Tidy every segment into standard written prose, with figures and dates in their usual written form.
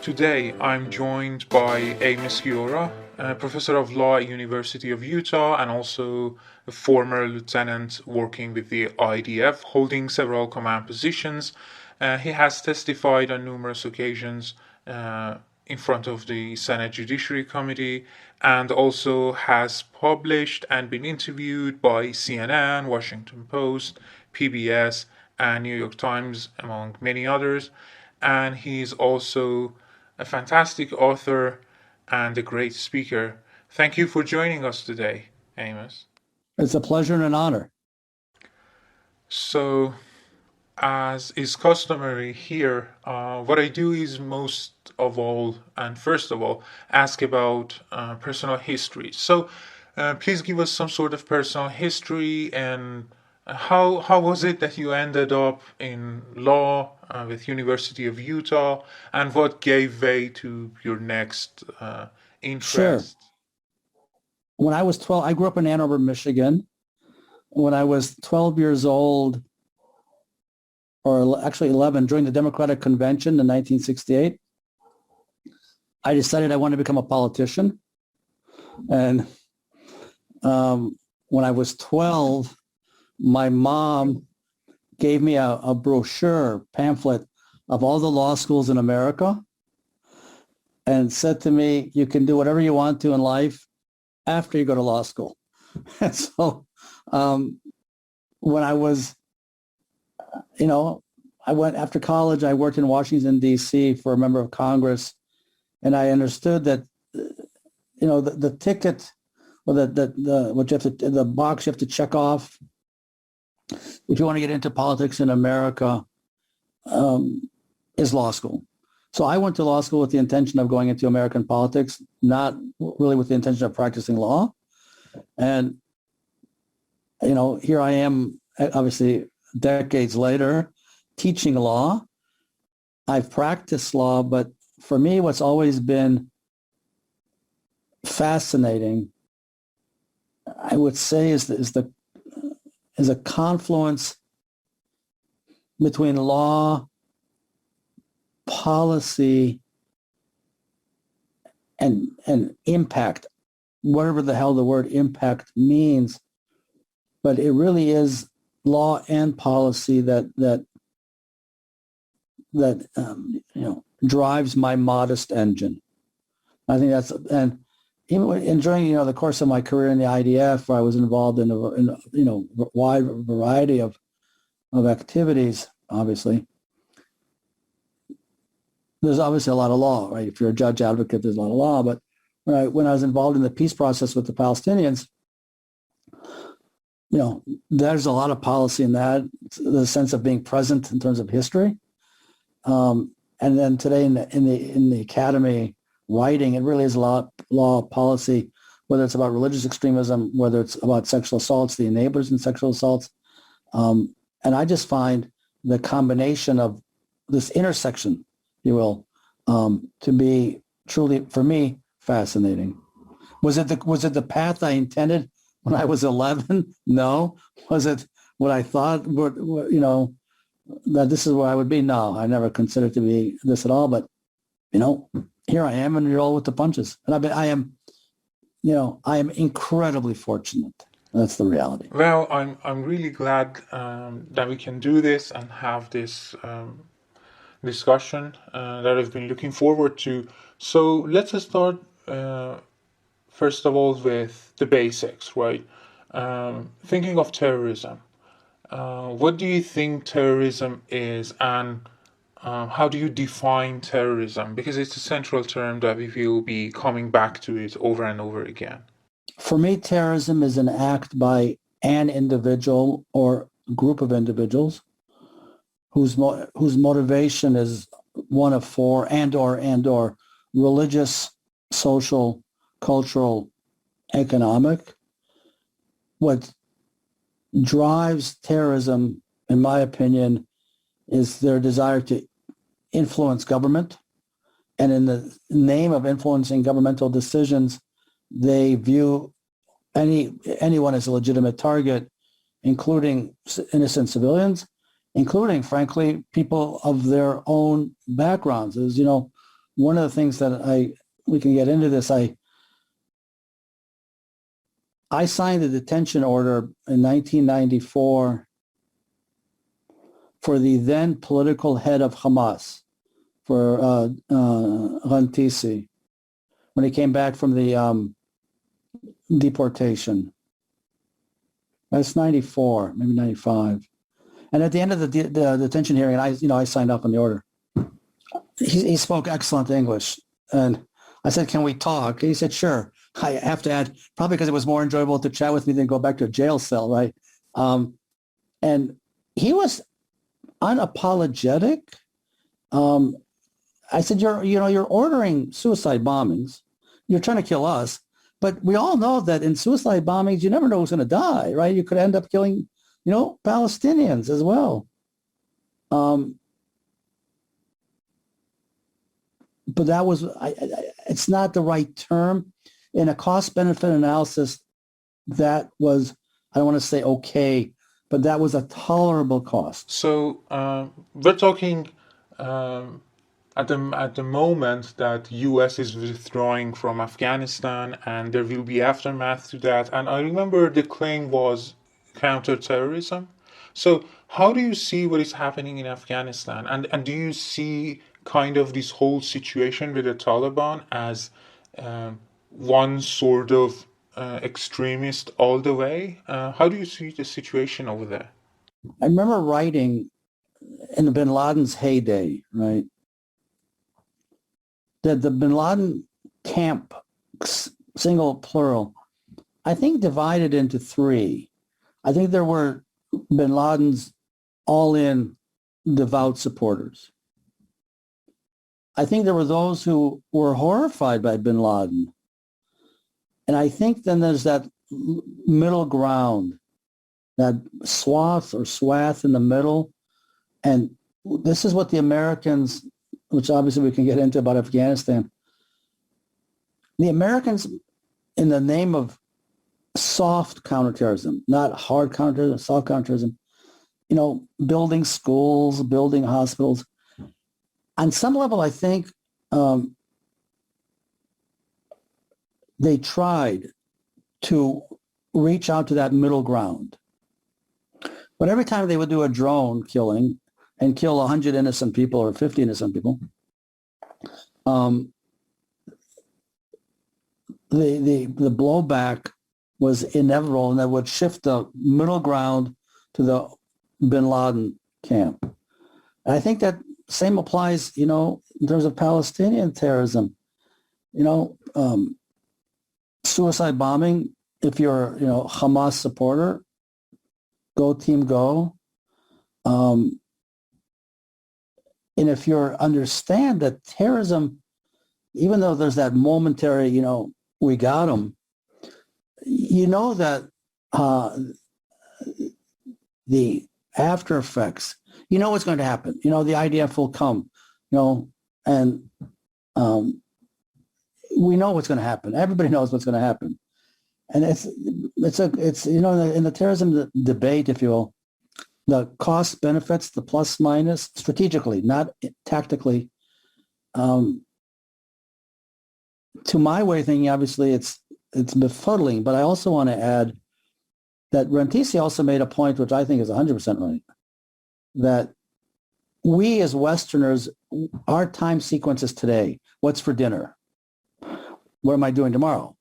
Today, I'm joined by Amos Guiora, Professor of Law at University of Utah and also a former lieutenant working with the IDF, holding several command positions. He has testified on numerous occasions in front of the Senate Judiciary Committee and also has published and been interviewed by CNN, Washington Post, PBS, and New York Times, among many others. And he's also a fantastic author and a great speaker. Thank you for joining us today, Amos. It's a pleasure and an honor. So, as is customary here, what I do is most of all, and first of all, ask about personal history. So, please give us some sort of personal history and how was it that you ended up in law with University of Utah, and what gave way to your next interest? Sure. When I was 12, I grew up in Ann Arbor, Michigan. When I was 12 years old, or actually 11, during the Democratic Convention in 1968, I decided I wanted to become a politician. And when I was 12, my mom gave me a brochure, pamphlet of all the law schools in America and said to me, you can do whatever you want to in life after you go to law school. And so when I was, I went after college, I worked in Washington, D.C. for a member of Congress, and I understood that, the ticket or the box you have to check off if you want to get into politics in America is law school. So I went to law school with the intention of going into American politics, not really with the intention of practicing law. And, here I am, obviously, decades later, teaching law. I've practiced law, but for me, what's always been fascinating, I would say, is a confluence between law, policy, and impact, whatever the hell the word impact means. But it really is law and policy that drives my modest engine. I think that's, and even during the course of my career in the IDF, where I was involved in a wide variety of activities. Obviously, there's obviously a lot of law, right? If you're a judge advocate, there's a lot of law. But when I was involved in the peace process with the Palestinians, there's a lot of policy in that, the sense of being present in terms of history. And then today in the academy writing, it really is a lot law policy, whether it's about religious extremism, whether it's about sexual assaults, the enablers in sexual assaults. And I just find the combination of this intersection, if you will, to be truly, for me, fascinating. Was it the path I intended when I was 11? No. Was it what I thought, that this is where I would be? No, I never considered to be this at all. But, here I am, and you roll with the punches. And I am incredibly fortunate. That's the reality. Well, I'm really glad that we can do this and have this discussion that I've been looking forward to. So let's start first of all with the basics, right? Thinking of terrorism, what do you think terrorism is, and how do you define terrorism? Because it's a central term that we will be coming back to it over and over again. For me, terrorism is an act by an individual or group of individuals whose motivation is one of four and or religious, social, cultural, economic. What drives terrorism, in my opinion, is their desire to influence government. And in the name of influencing governmental decisions, they view anyone as a legitimate target, including innocent civilians, including, frankly, people of their own backgrounds. As one of the things that we can get into this, I signed a detention order in 1994 for the then political head of Hamas, for Rantisi, when he came back from the deportation. That's 94, maybe 95. And at the end of the detention hearing, I signed up on the order. He spoke excellent English. And I said, can we talk? He said, sure. I have to add, probably because it was more enjoyable to chat with me than go back to a jail cell, right? And he was unapologetic. I said, you're ordering suicide bombings. You're trying to kill us. But we all know that in suicide bombings, you never know who's going to die, right? You could end up killing, Palestinians as well. But that was, it's not the right term. In a cost-benefit analysis, that was, I don't want to say okay, but that was a tolerable cost. So we're talking at the moment that U.S. is withdrawing from Afghanistan, and there will be aftermath to that. And I remember the claim was counterterrorism. So how do you see what is happening in Afghanistan? And do you see kind of this whole situation with the Taliban as one sort of extremist all the way? How do you see the situation over there? I remember writing in the bin Laden's heyday, right, that the bin Laden camp, single plural, I think divided into three. I think there were bin Laden's all-in devout supporters. I think there were those who were horrified by bin Laden. And I think then there's that middle ground, that swath in the middle. And this is what the Americans, which obviously we can get into about Afghanistan, the Americans, in the name of soft counterterrorism, not hard counterterrorism, soft counterterrorism, building schools, building hospitals. On some level, I think they tried to reach out to that middle ground. But every time they would do a drone killing and kill 100 innocent people or 50 innocent people, the blowback was inevitable, and that would shift the middle ground to the bin Laden camp. And I think that same applies, in terms of Palestinian terrorism. Suicide bombing, if you're, Hamas supporter, go team go. And if you understand that terrorism, even though there's that momentary, we got them, that the after effects, what's going to happen. The IDF will come, and we know what's going to happen. Everybody knows what's going to happen. And it's in the terrorism debate, if you will, the cost benefits, the plus minus, strategically, not tactically. To my way of thinking, obviously, it's befuddling. But I also want to add that Rantisi also made a point, which I think is 100% right, that we as Westerners, our time sequence is today. What's for dinner? What am I doing tomorrow?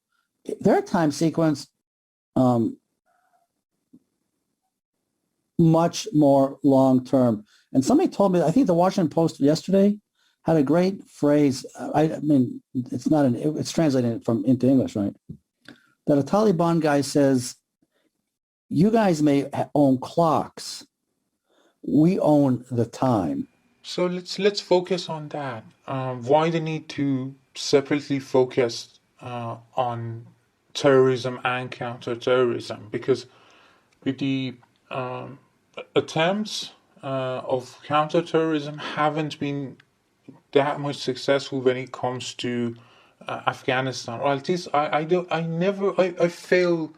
Their time sequence, much more long-term. And somebody told me, I think the Washington Post yesterday had a great phrase. I mean, it's translated into English, right? That a Taliban guy says, you guys may own clocks. We own the time. So let's focus on that. Why the need to separately focus on terrorism and counterterrorism? Because with the attempts of counterterrorism haven't been that much successful when it comes to Afghanistan, or at least I fail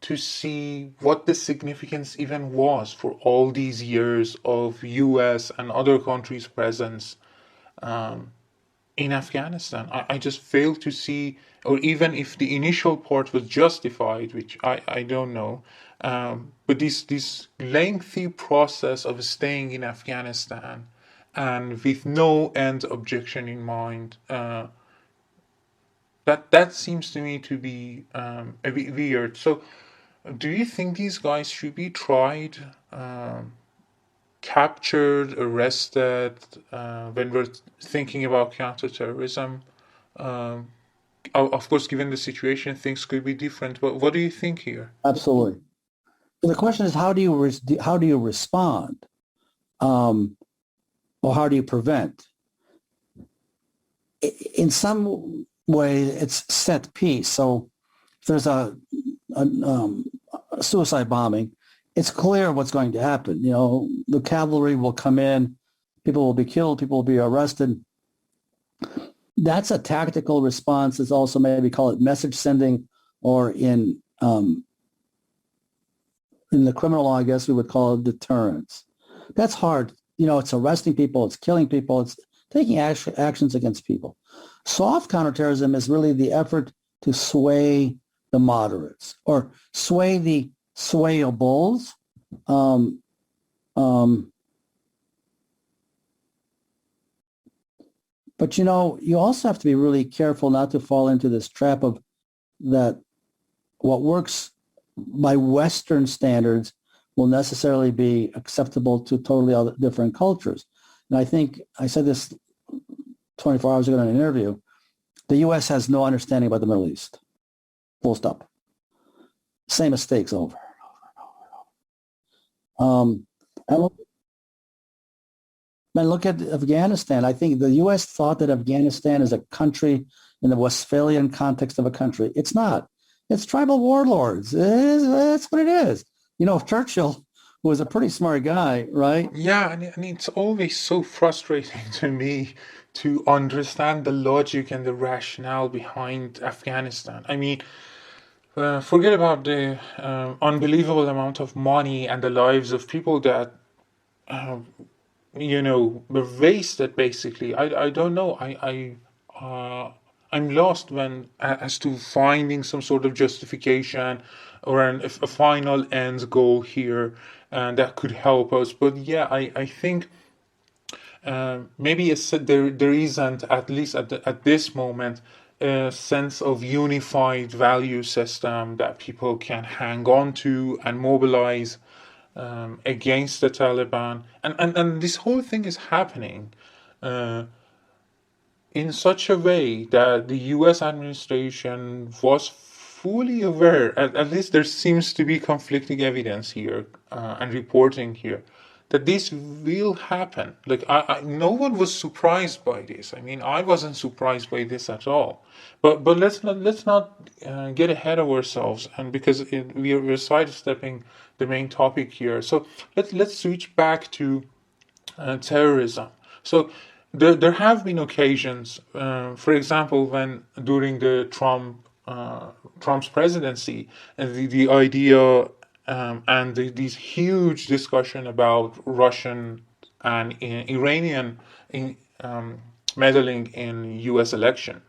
to see what the significance even was for all these years of U.S. and other countries' presence in Afghanistan. I just fail to see, or even if the initial part was justified, which I don't know, but this lengthy process of staying in Afghanistan and with no end objection in mind, that seems to me to be a bit weird. So do you think these guys should be tried, captured, arrested, when we're thinking about counterterrorism? Of course, given the situation, things could be different. But what do you think here? Absolutely. So the question is, how do you respond, or how do you prevent? In some way, it's set piece. So if there's a suicide bombing, it's clear what's going to happen. You know, the cavalry will come in, people will be killed, people will be arrested. That's a tactical response. It's also maybe call it message sending, or in the criminal law, I guess we would call it deterrence. That's hard. You know, it's arresting people, it's killing people, it's taking actions against people. Soft counterterrorism is really the effort to sway the moderates or sway the swayables. But, you know, you also have to be really careful not to fall into this trap of that what works by Western standards will necessarily be acceptable to totally other different cultures. And I think I said this 24 hours ago in an interview, the U.S. has no understanding about the Middle East. Full stop. Same mistakes over and look at Afghanistan. I think the U.S. thought that Afghanistan is a country in the Westphalian context of a country. It's not. It's tribal warlords. That's what it is. You know, Churchill was a pretty smart guy, right? Yeah, and it's always so frustrating to me to understand the logic and the rationale behind Afghanistan. I mean, forget about the unbelievable amount of money and the lives of people that, you know, were wasted, basically. I don't know. I'm lost as to finding some sort of justification or a final end goal here that could help us. But yeah, I think maybe there isn't, at least at this moment, a sense of unified value system that people can hang on to and mobilize against the Taliban. And this whole thing is happening in such a way that the US administration was fully aware, at least there seems to be conflicting evidence here and reporting here, that this will happen. Like, no one was surprised by this. I mean, I wasn't surprised by this at all. But let's not get ahead of ourselves, and because we're sidestepping the main topic here. So let's switch back to terrorism. So there have been occasions, for example, when during the Trump's presidency, the idea and these huge discussion about Russian and Iranian meddling in U.S. election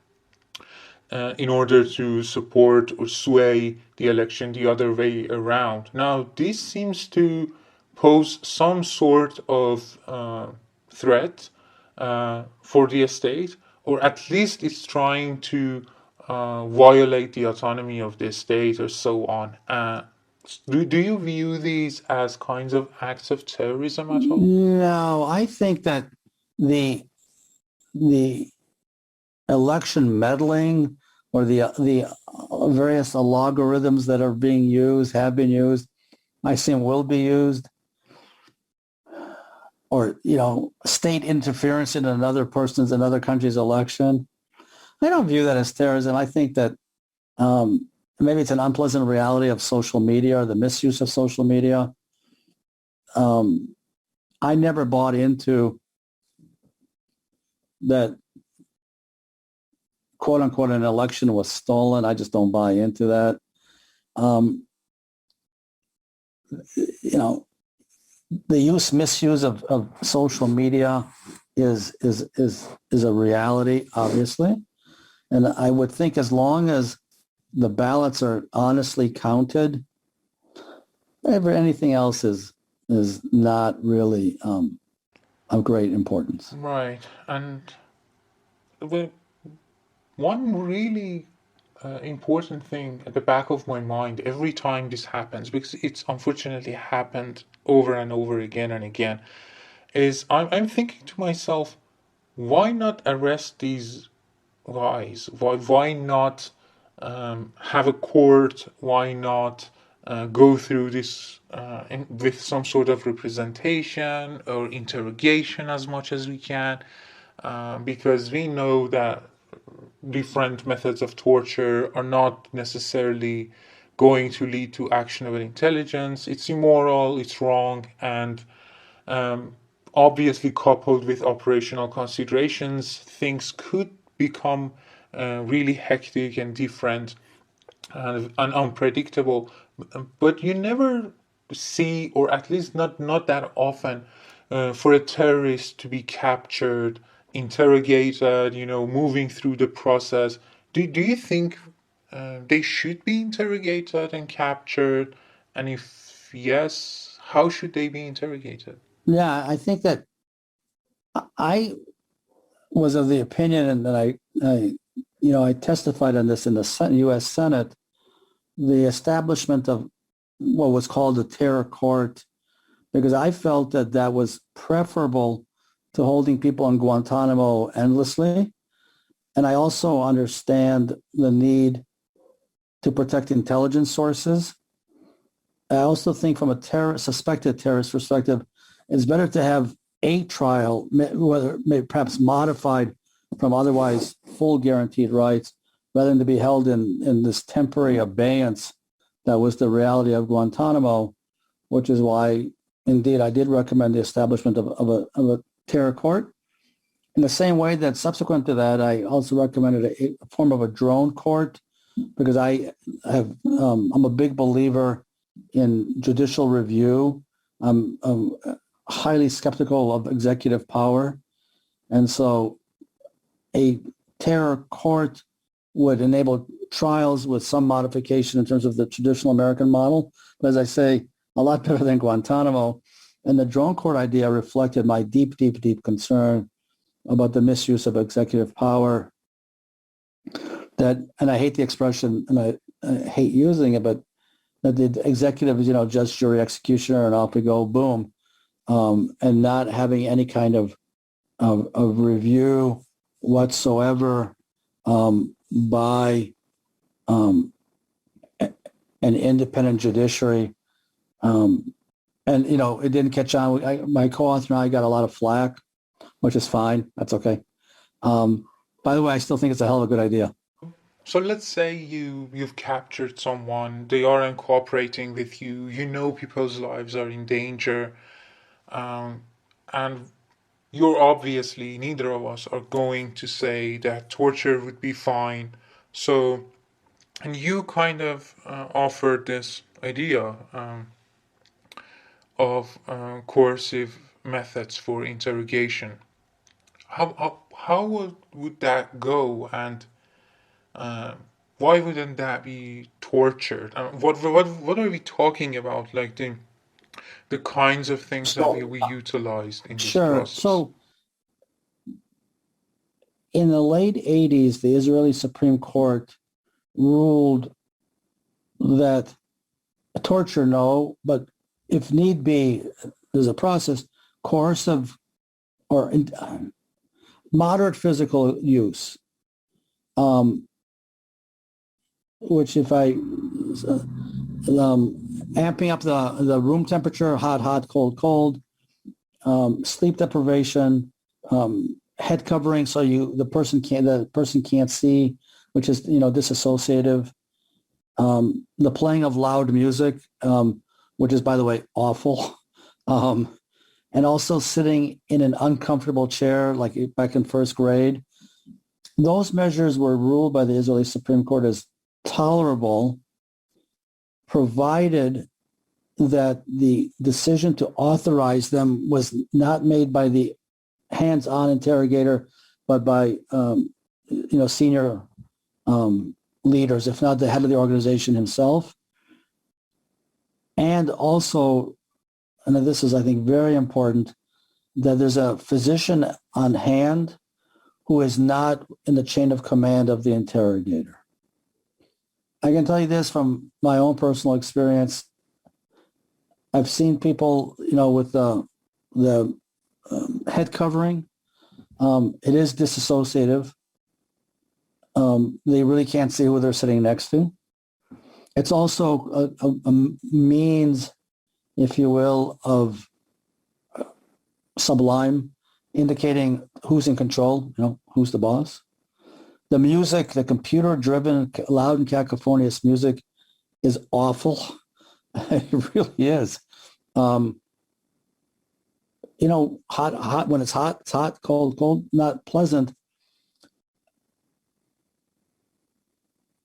in order to support or sway the election the other way around. Now, this seems to pose some sort of threat for the state, or at least it's trying to violate the autonomy of the state or so on. Do you view these as kinds of acts of terrorism at all? No, I think that the election meddling or the various algorithms that are being used, have been used, I assume will be used, or, you know, state interference in another country's election. I don't view that as terrorism. I think that maybe it's an unpleasant reality of social media or the misuse of social media. I never bought into that, quote unquote, an election was stolen. I just don't buy into that. You know, the misuse of social media is a reality, obviously. And I would think as long as the ballots are honestly counted, anything else is not really of great importance. Right. And one really important thing at the back of my mind every time this happens, because it's unfortunately happened over and over again and again, is I'm thinking to myself, why not arrest these guys? Why not have a court? Why not go through this with some sort of representation or interrogation as much as we can? Because we know that different methods of torture are not necessarily going to lead to actionable intelligence. It's immoral, it's wrong, and obviously coupled with operational considerations, things could become really hectic and different and unpredictable. But you never see, or at least not that often, for a terrorist to be captured, interrogated, moving through the process. Do you think they should be interrogated and captured? And if yes, how should they be interrogated? Yeah, I think that I was of the opinion, and that I testified on this in the U.S. Senate, the establishment of what was called a terror court, because I felt that was preferable to holding people in Guantanamo endlessly. And I also understand the need to protect intelligence sources. I also think from a suspected terrorist perspective, it's better to have a trial, whether perhaps modified from otherwise full guaranteed rights, rather than to be held in this temporary abeyance that was the reality of Guantanamo, which is why, indeed, I did recommend the establishment of a terror court. In the same way that subsequent to that, I also recommended a form of a drone court, because I'm a big believer in judicial review. I'm highly skeptical of executive power. And so a terror court would enable trials with some modification in terms of the traditional American model. But as I say, a lot better than Guantanamo. And the drone court idea reflected my deep, deep, deep concern about the misuse of executive power. And I hate the expression, and I hate using it, but that the executive is, judge, jury, executioner, and off we go, boom, and not having any kind of review whatsoever by an independent judiciary. And, it didn't catch on. My co-author and I got a lot of flack, which is fine. That's okay. By the way, I still think it's a hell of a good idea. So let's say you've captured someone, they aren't cooperating with you, people's lives are in danger, and you're obviously, neither of us are going to say that torture would be fine. So, and you kind of offered this idea of coercive methods for interrogation. How would that go, and why wouldn't that be tortured? What are we talking about? Like the kinds of things that we utilized in this process. So in the late 80s, the Israeli Supreme Court ruled that torture, no, but if need be, there's a process, coercive or moderate physical use, which if I amping up the room temperature, hot, cold, sleep deprivation, head covering so the person can't see, which is disassociative. The playing of loud music, which is, by the way, awful. And also sitting in an uncomfortable chair, like back in first grade. Those measures were ruled by the Israeli Supreme Court as tolerable, provided that the decision to authorize them was not made by the hands-on interrogator, but by senior leaders, if not the head of the organization himself. And also, and this is, I think, very important, that there's a physician on hand who is not in the chain of command of the interrogator. I can tell you this from my own personal experience. I've seen people, with the head covering. It is disassociative. They really can't see who they're sitting next to. It's also a means, if you will, of sublime, indicating who's in control, who's the boss. The music, the computer-driven, loud and cacophonious music is awful. It really is. Hot, when it's hot, cold, not pleasant.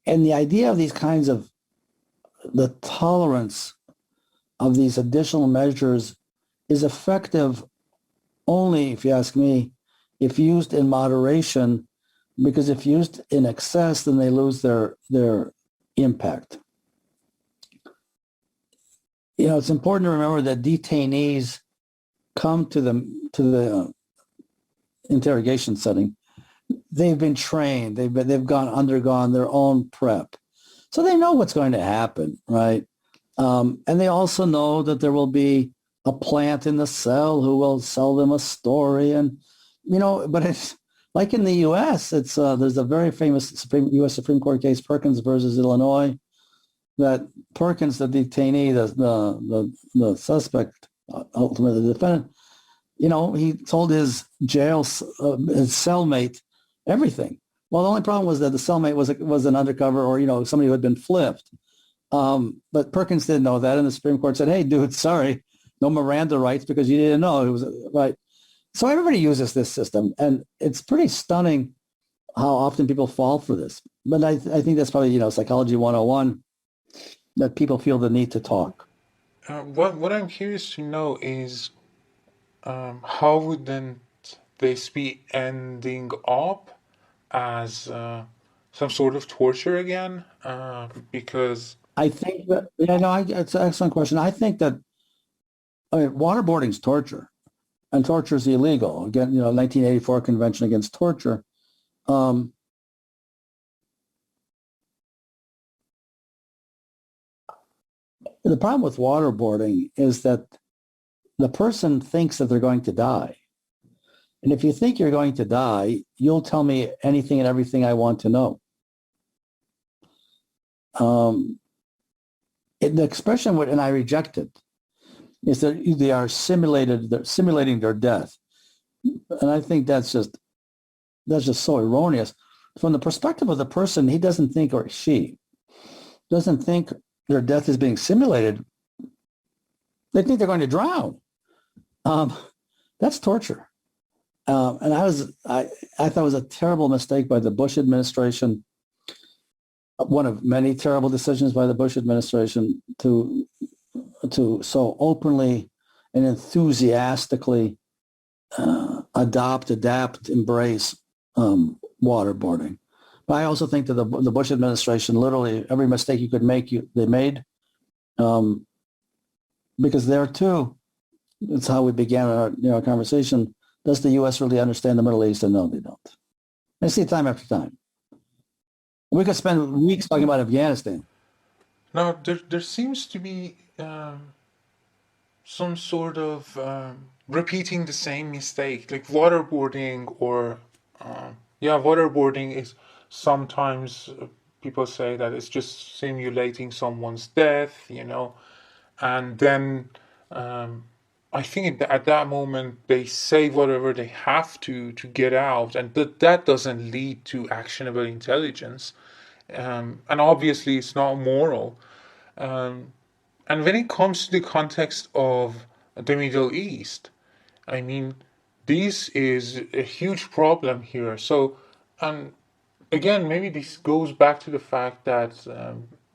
And the idea of these kinds of, the tolerance of these additional measures is effective only, if you ask me, if used in moderation, because if used in excess, then they lose their impact. It's important to remember that detainees come to the interrogation setting. They've been trained. They've undergone their own prep, so they know what's going to happen, right? And they also know that there will be a plant in the cell who will sell them a story, and but it's like in the U.S. It's there's a very famous U.S. Supreme Court case, Perkins versus Illinois, that Perkins, the detainee, the suspect, ultimately the defendant, he told his his cellmate everything. Well, the only problem was that the cellmate was an undercover, or somebody who had been flipped. But Perkins didn't know that, and the Supreme Court said, "Hey, dude, sorry, no Miranda rights because you didn't know it was right." So everybody uses this system, and it's pretty stunning how often people fall for this. But I think that's probably psychology 101, that people feel the need to talk. What I'm curious to know is how would then this be ending up as some sort of torture again? Because I think that it's an excellent question. I think that waterboarding is torture, and torture is illegal. Again, 1984 Convention Against Torture. The problem with waterboarding is that the person thinks that they're going to die. And if you think you're going to die, you'll tell me anything and everything I want to know. The expression, and I reject it, is that they are simulating their death. And I think that's just so erroneous. From the perspective of the person, he doesn't think, or she doesn't think their death is being simulated. They think they're going to drown. That's torture. And I thought it was a terrible mistake by the Bush administration, one of many terrible decisions by the Bush administration to so openly and enthusiastically adapt, embrace waterboarding. But I also think that the Bush administration, literally every mistake you could make, they made, because there too, it's how we began our conversation. Does the U.S. really understand the Middle East? And no, they don't. I see it time after time. We could spend weeks talking about Afghanistan. now there seems to be some sort of repeating the same mistake, like waterboarding, or waterboarding is sometimes people say that it's just simulating someone's death, and then I think at that moment they say whatever they have to get out, and that doesn't lead to actionable intelligence, and obviously it's not moral. And when it comes to the context of the Middle East, I mean, this is a huge problem here. So, again, maybe this goes back to the fact that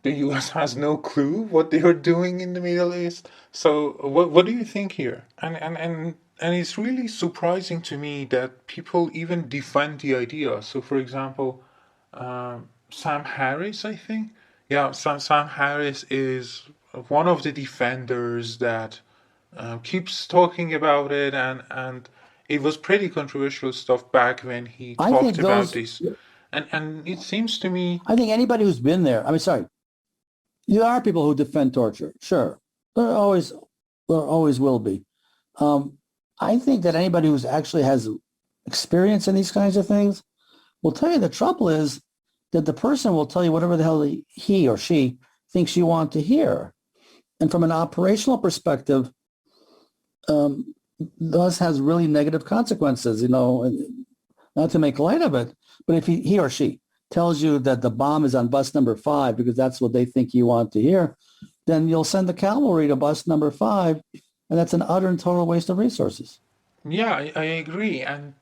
the U.S. has no clue what they are doing in the Middle East. So, what do you think here? And and it's really surprising to me that people even defend the idea. So, for example, Sam Harris, I think, yeah, Sam Harris is one of the defenders that keeps talking about it, and it was pretty controversial stuff back when he I think talked about those, this, and it seems to me, I think anybody who's been there, I mean, sorry, there are people who defend torture, sure. There always will be. I think that anybody who's actually has experience in these kinds of things will tell you the trouble is that the person will tell you whatever the hell he or she thinks you want to hear. And from an operational perspective, thus has really negative consequences, not to make light of it, but if he or she tells you that the bomb is on bus number 5 because that's what they think you want to hear, then you'll send the cavalry to bus number 5, and that's an utter and total waste of resources. yeah, I agree, and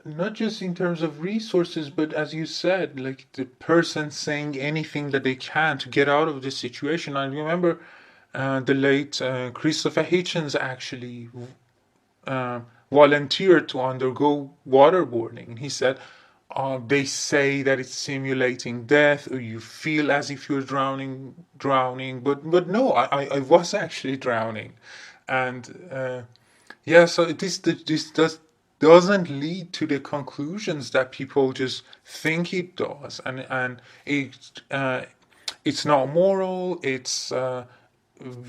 not just in terms of resources, but as you said, like the person saying anything that they can to get out of this situation. I remember the late Christopher Hitchens actually volunteered to undergo waterboarding. He said, they say that it's simulating death, or you feel as if you're drowning, but no, I was actually drowning, and yeah, so this doesn't lead to the conclusions that people just think it does, and it's not moral. It's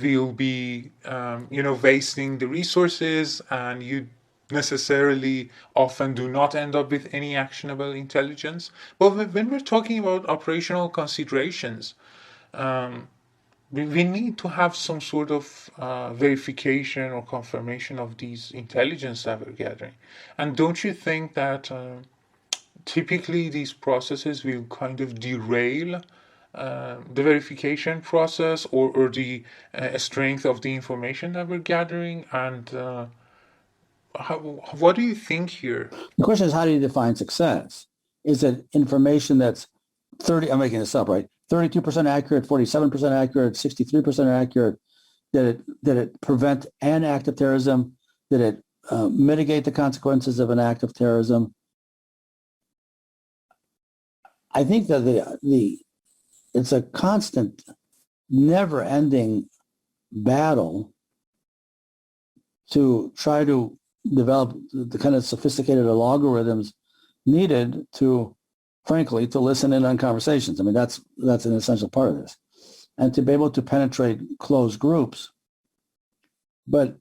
will be wasting the resources, and you necessarily often do not end up with any actionable intelligence. But when we're talking about operational considerations, we need to have some sort of verification or confirmation of these intelligence that we're gathering. And don't you think that typically these processes will kind of derail the verification process, or the strength of the information that we're gathering? And what do you think here? The question is, how do you define success? Is it information that's 30, I'm making this up, right? 32% accurate, 47% accurate, 63% accurate? Did it prevent an act of terrorism? Did it mitigate the consequences of an act of terrorism? I think that it's a constant, never-ending battle to try to develop the kind of sophisticated algorithms needed to, frankly, to listen in on conversations. I mean, that's an essential part of this, and to be able to penetrate closed groups. But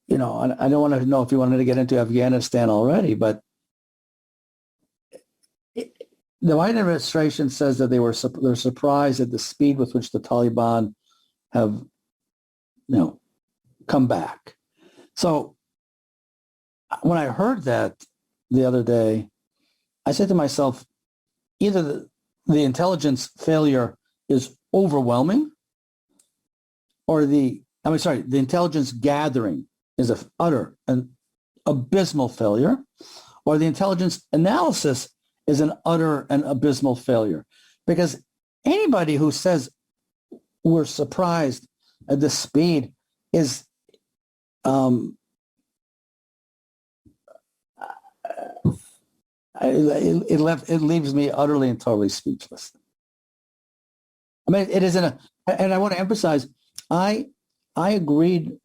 I don't want to know if you wanted to get into Afghanistan already, but the Biden administration says that they're surprised at the speed with which the Taliban have, come back. So when I heard that the other day, I said to myself, either the intelligence failure is overwhelming, or the intelligence gathering is an utter and abysmal failure, or the intelligence analysis is an utter and abysmal failure. Because anybody who says we're surprised at the speed is it leaves me utterly and totally speechless. I mean, it isn't and I want to emphasize, I agreed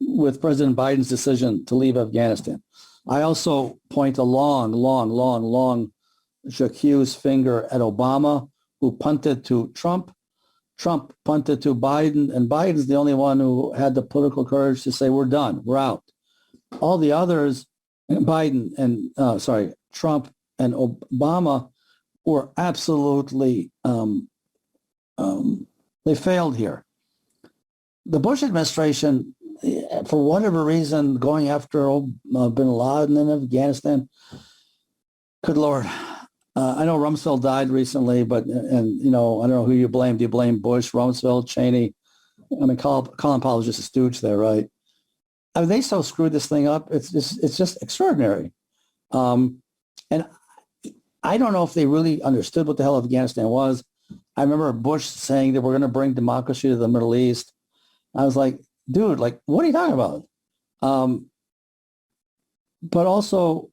with President Biden's decision to leave Afghanistan. I also point a long accused finger at Obama, who punted to Trump. Trump punted to Biden, and Biden's the only one who had the political courage to say, we're done, we're out. All the others, Trump and Obama, were absolutely, they failed here. The Bush administration, for whatever reason, going after bin Laden in Afghanistan, good Lord. I know Rumsfeld died recently, but, I don't know who you blame. Do you blame Bush, Rumsfeld, Cheney? I mean, Colin Powell is just a stooge there, right? I mean, they so screwed this thing up. It's just extraordinary. And I don't know if they really understood what the hell Afghanistan was. I remember Bush saying that we're going to bring democracy to the Middle East. I was like, dude, what are you talking about? but also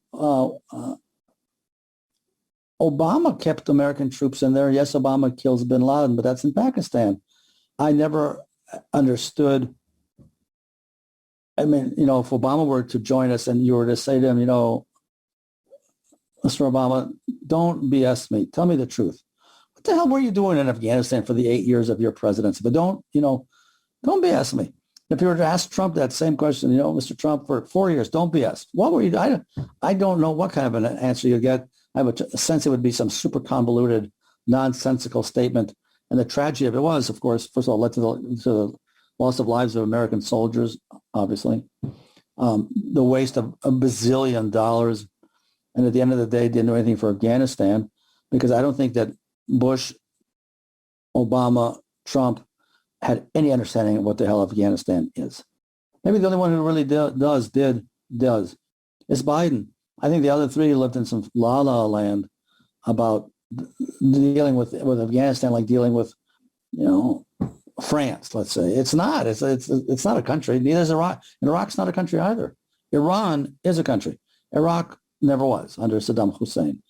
Obama kept American troops in there. Yes, Obama kills bin Laden, but that's in Pakistan. I never understood. I mean, you know, if Obama were to join us and you were to say to him, you know, Mr. Obama, don't BS me. Tell me the truth. What the hell were you doing in Afghanistan for the 8 years of your presidency? But don't BS me. If you were to ask Trump that same question, you know, Mr. Trump, for 4 years, don't BS. What were you? I don't know what kind of an answer you get. I have a sense it would be some super convoluted, nonsensical statement. And the tragedy of it was, of course, first of all, led to the loss of lives of American soldiers, obviously. The waste of $1 bazillion. And at the end of the day, didn't do anything for Afghanistan, because I don't think that Bush, Obama, Trump had any understanding of what the hell Afghanistan is. Maybe the only one who really does is Biden. I think the other three lived in some la-la land about dealing with Afghanistan, like dealing with, you know, France, let's say. It's not. It's not a country. Neither is Iraq. And Iraq's not a country either. Iran is a country. Iraq never was under Saddam Hussein.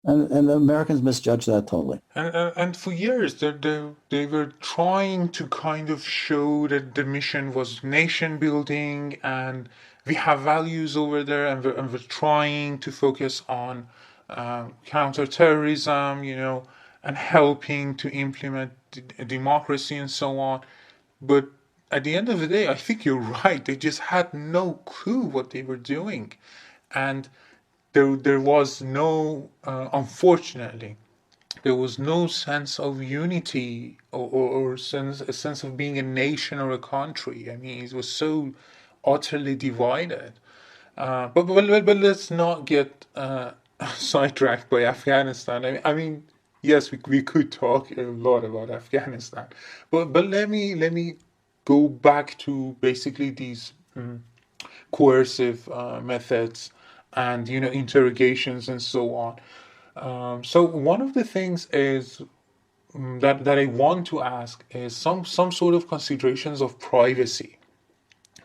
And the Americans misjudged that totally. And for years, they were trying to kind of show that the mission was nation building and we have values over there, and we're trying to focus on counterterrorism, you know, and helping to implement democracy and so on. But at the end of the day, I think you're right. They just had no clue what they were doing. And there was no, unfortunately, there was no sense of unity or a sense of being a nation or a country. I mean, it was so utterly divided. But let's not get sidetracked by Afghanistan. I mean, yes, we could talk a lot about Afghanistan, but let me go back to basically these coercive methods and, you know, interrogations and so on. So one of the things is that I want to ask is some sort of considerations of privacy.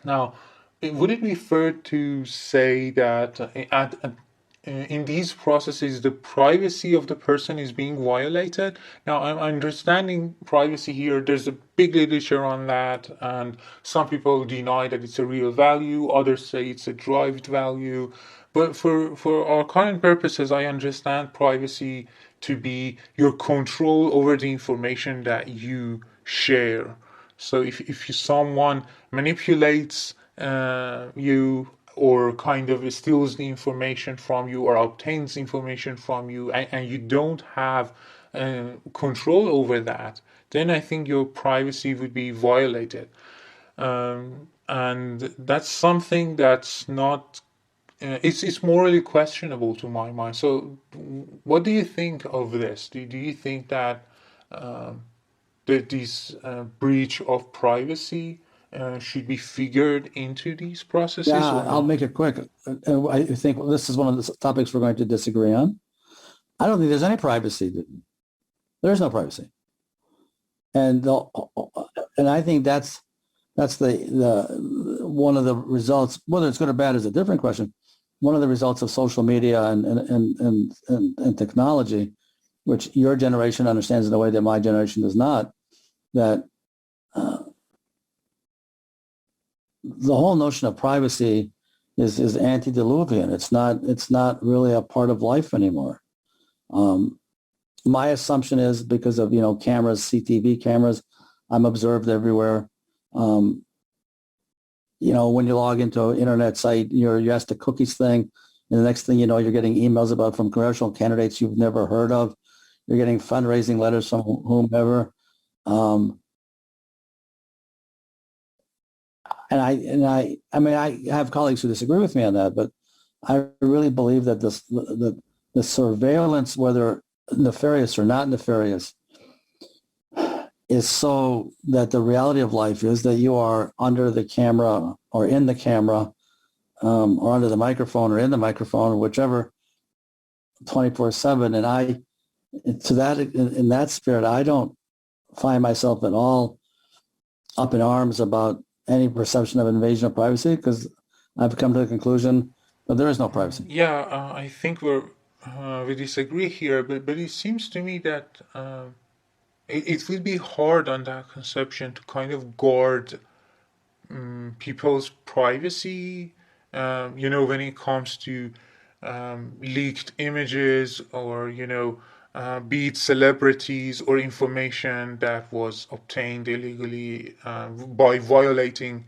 Now, would it be fair to say that in these processes, the privacy of the person is being violated? Now, I'm understanding privacy here. There's a big literature on that, and some people deny that it's a real value. Others say it's a derived value. But for our current purposes, I understand privacy to be your control over the information that you share. So if someone manipulates you, or kind of steals the information from you, or obtains information from you, and you don't have control over that, then I think your privacy would be violated. And that's something that's not, it's morally questionable to my mind. So what do you think of this? Do you think that this breach of privacy should be figured into these processes? Yeah, I'll make it quick. I think this is one of the topics we're going to disagree on. I don't think there's any privacy. There's no privacy, and I think that's the one of the results. Whether it's good or bad is a different question. One of the results of social media and technology, which your generation understands in a way that my generation does not, that the whole notion of privacy is antediluvian. It's not really a part of life anymore. My assumption is because of, you know, cameras, CCTV cameras, I'm observed everywhere. You know, when you log into an internet site, you're asked the cookies thing, and the next thing you know, you're getting emails about from congressional candidates you've never heard of. You're getting fundraising letters from whomever. And I mean, I have colleagues who disagree with me on that, but I really believe that the surveillance, whether nefarious or not nefarious, is so that the reality of life is that you are under the camera or in the camera, or under the microphone or in the microphone, or whichever, 24/7. And in that spirit, I don't find myself at all up in arms about any perception of invasion of privacy, because I've come to the conclusion But there is no privacy. Yeah, I think we disagree here, but it seems to me that it will be hard on that conception to kind of guard people's privacy, when it comes to leaked images or, be it celebrities or information that was obtained illegally by violating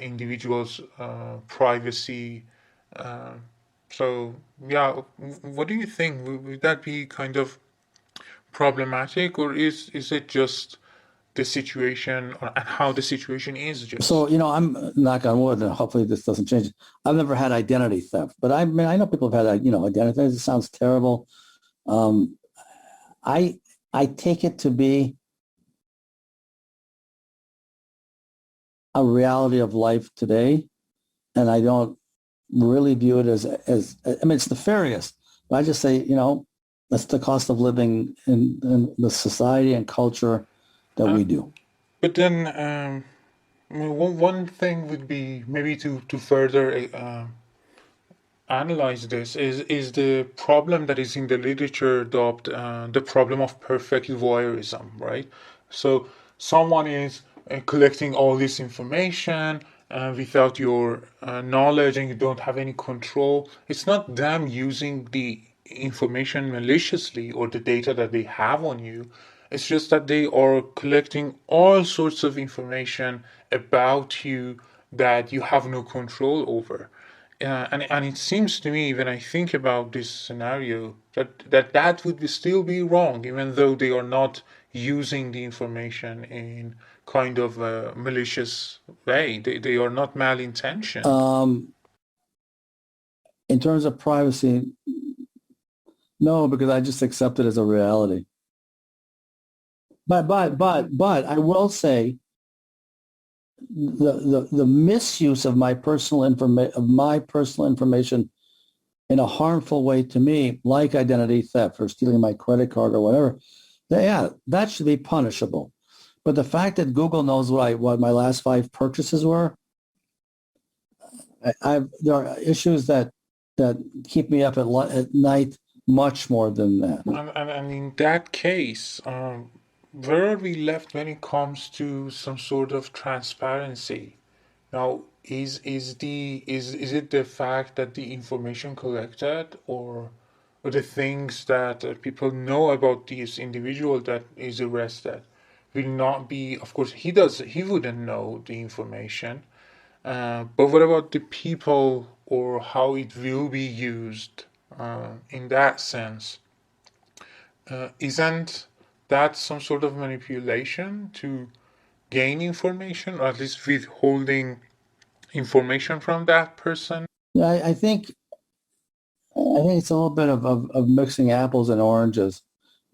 individuals' privacy. So, yeah, what do you think? Would that be kind of problematic, or is it just the situation and how the situation is just? So, I'm knock on wood, and hopefully this doesn't change. I've never had identity theft, but I know people have had, identity theft. It sounds terrible. I take it to be a reality of life today, and I don't really view it as it's nefarious. But I just say, that's the cost of living in the society and culture that we do. But then one thing would be maybe to further analyze this is the problem that is in the literature dubbed the problem of perfect voyeurism, right? So someone is collecting all this information without your knowledge, and you don't have any control. It's not them using the information maliciously or the data that they have on you. It's just that they are collecting all sorts of information about you that you have no control over. And it seems to me, when I think about this scenario, that would still be wrong, even though they are not using the information in kind of a malicious way. They are not malintentioned. In terms of privacy, no, because I just accept it as a reality. But I will say the misuse of my personal information in a harmful way to me, like identity theft or stealing my credit card or whatever, that should be punishable. But the fact that Google knows what my last 5 purchases were, there are issues that keep me up at night much more than that. And in that case, where are we left when it comes to some sort of transparency? Now, is it the fact that the information collected or the things that people know about this individual that is arrested will not be? Of course, he wouldn't know the information. But what about the people or how it will be used in that sense? Isn't that some sort of manipulation to gain information, or at least withholding information from that person? Yeah, I think it's a little bit of mixing apples and oranges.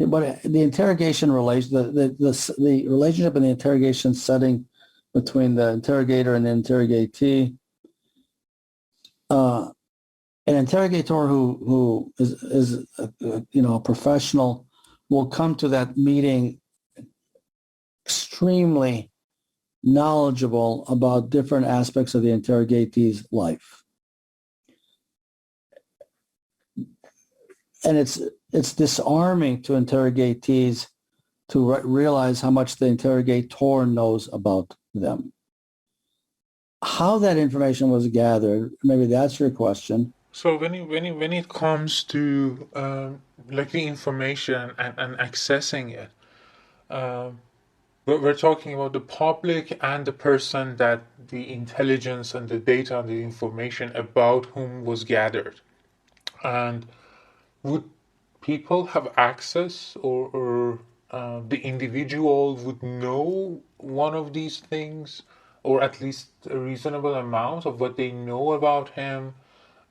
But the interrogation relation, the relationship in the interrogation setting between the interrogator and the interrogatee, an interrogator who is a professional will come to that meeting extremely knowledgeable about different aspects of the interrogatee's life. And it's disarming to interrogatees to realize how much the interrogator knows about them. How that information was gathered, maybe that's your question. So when it comes to like the information and accessing it, we're talking about the public and the person that the intelligence and the data and the information about whom was gathered. And would people have access, or the individual would know one of these things, or at least a reasonable amount of what they know about him?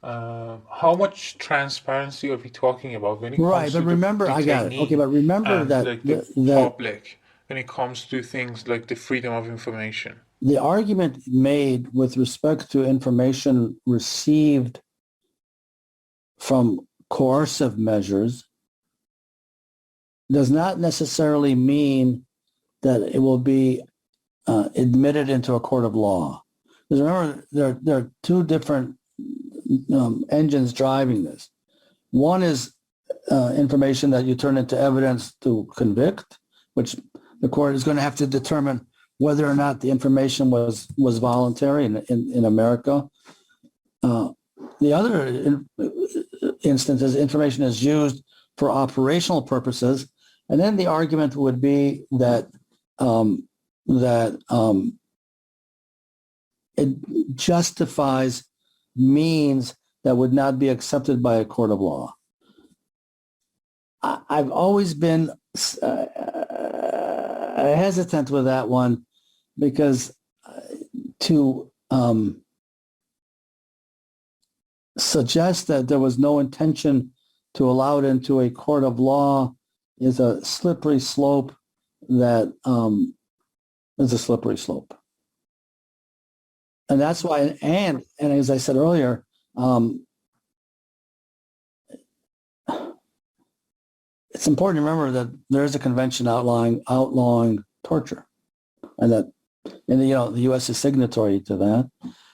How much transparency are we talking about when it comes to remember, I got it. Okay, but remember that like the public, when it comes to things like the freedom of information. The argument made with respect to information received from coercive measures does not necessarily mean that it will be admitted into a court of law. Because remember, there are two different engines driving this. One is information that you turn into evidence to convict, which the court is going to have to determine whether or not the information was voluntary in America. The other instance is information is used for operational purposes, and then the argument would be that it justifies means that would not be accepted by a court of law. I've always been hesitant with that one because to suggest that there was no intention to allow it into a court of law is a slippery slope that is a slippery slope. And that's why, and as I said earlier, it's important to remember that there is a convention outlawing torture, and that, and the U.S. is signatory to that.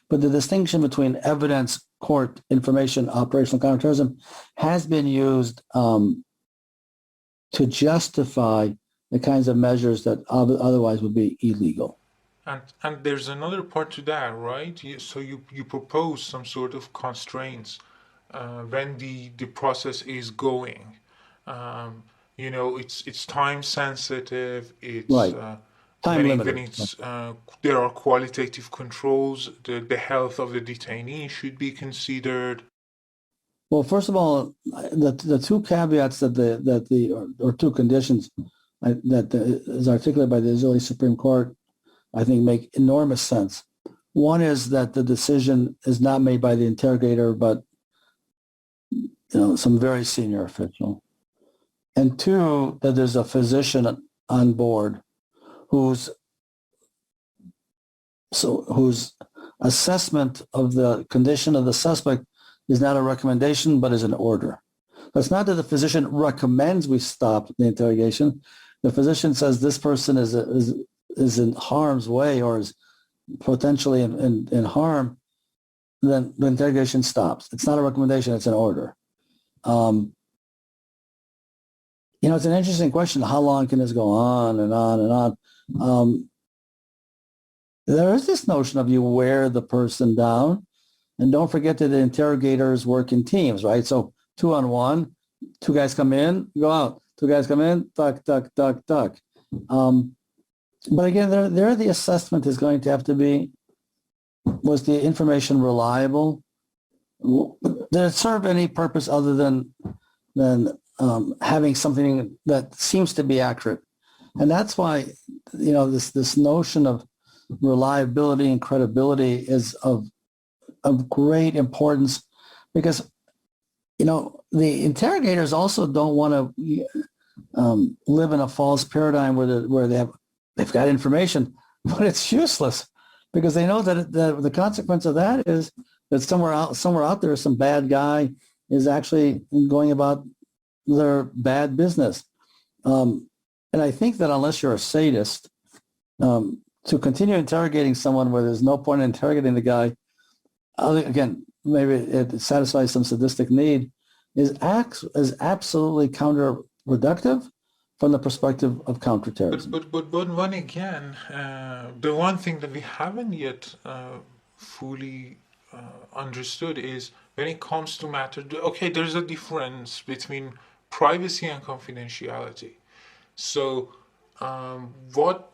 But the distinction between evidence, court, information, operational counterterrorism has been used to justify the kinds of measures that otherwise would be illegal. And there's another part to that, right? So you propose some sort of constraints when the process is going. It's time sensitive. It's right. Time limited. When it's there are qualitative controls. The health of the detainee should be considered. Well, first of all, the two caveats or two conditions that is articulated by the Israeli Supreme Court, I think, make enormous sense. One is that the decision is not made by the interrogator, but some very senior official. And two, that there's a physician on board whose assessment of the condition of the suspect is not a recommendation, but is an order. It's not that the physician recommends we stop the interrogation. The physician says this person is in harm's way or is potentially in harm, then the interrogation stops. It's not a recommendation, it's an order. It's an interesting question. How long can this go on and on and on? There is this notion of you wear the person down, and don't forget that the interrogators work in teams, right? So 2-on-1, two guys come in, go out. Two guys come in, duck. But again, there the assessment is going to have to be, was the information reliable? Did it serve any purpose other than having something that seems to be accurate? And that's why, this notion of reliability and credibility is of great importance, because, the interrogators also don't want to live in a false paradigm where they've got information, but it's useless, because they know that the consequence of that is that somewhere out there, some bad guy is actually going about their bad business. And I think that unless you're a sadist, to continue interrogating someone where there's no point in interrogating the guy, again, maybe it satisfies some sadistic need, is absolutely counterproductive from the perspective of counterterrorism. But one again, the one thing that we haven't yet fully understood is when it comes to matter. Okay, there's a difference between privacy and confidentiality. So, what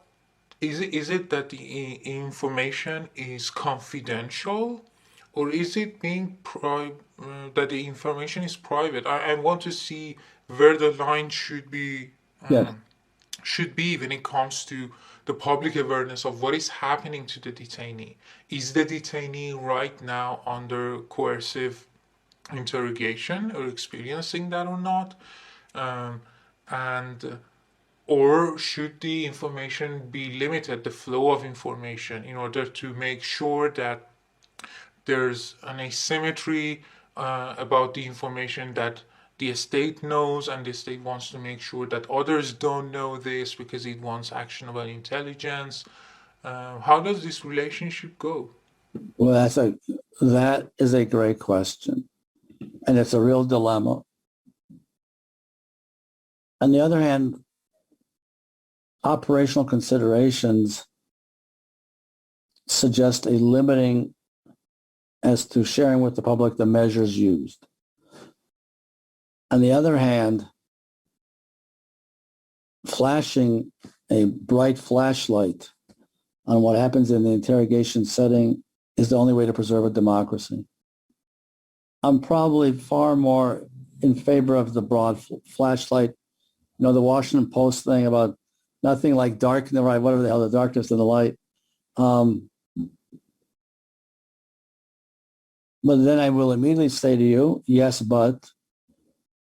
is it that the information is confidential, or is it being that the information is private? I want to see where the line should be. Should be when it comes to the public awareness of what is happening to the detainee. Is the detainee right now under coercive interrogation or experiencing that or not? Or should the information be limited, the flow of information, in order to make sure that there's an asymmetry about the information that the estate knows, and the estate wants to make sure that others don't know this because it wants actionable intelligence. How does this relationship go? Well, that is a great question, and it's a real dilemma. On the other hand, operational considerations suggest a limiting as to sharing with the public the measures used. On the other hand, flashing a bright flashlight on what happens in the interrogation setting is the only way to preserve a democracy. I'm probably far more in favor of the broad flashlight. You know, the Washington Post thing about nothing like dark in the right, whatever the hell, the darkness and the light. But then I will immediately say to you, yes, but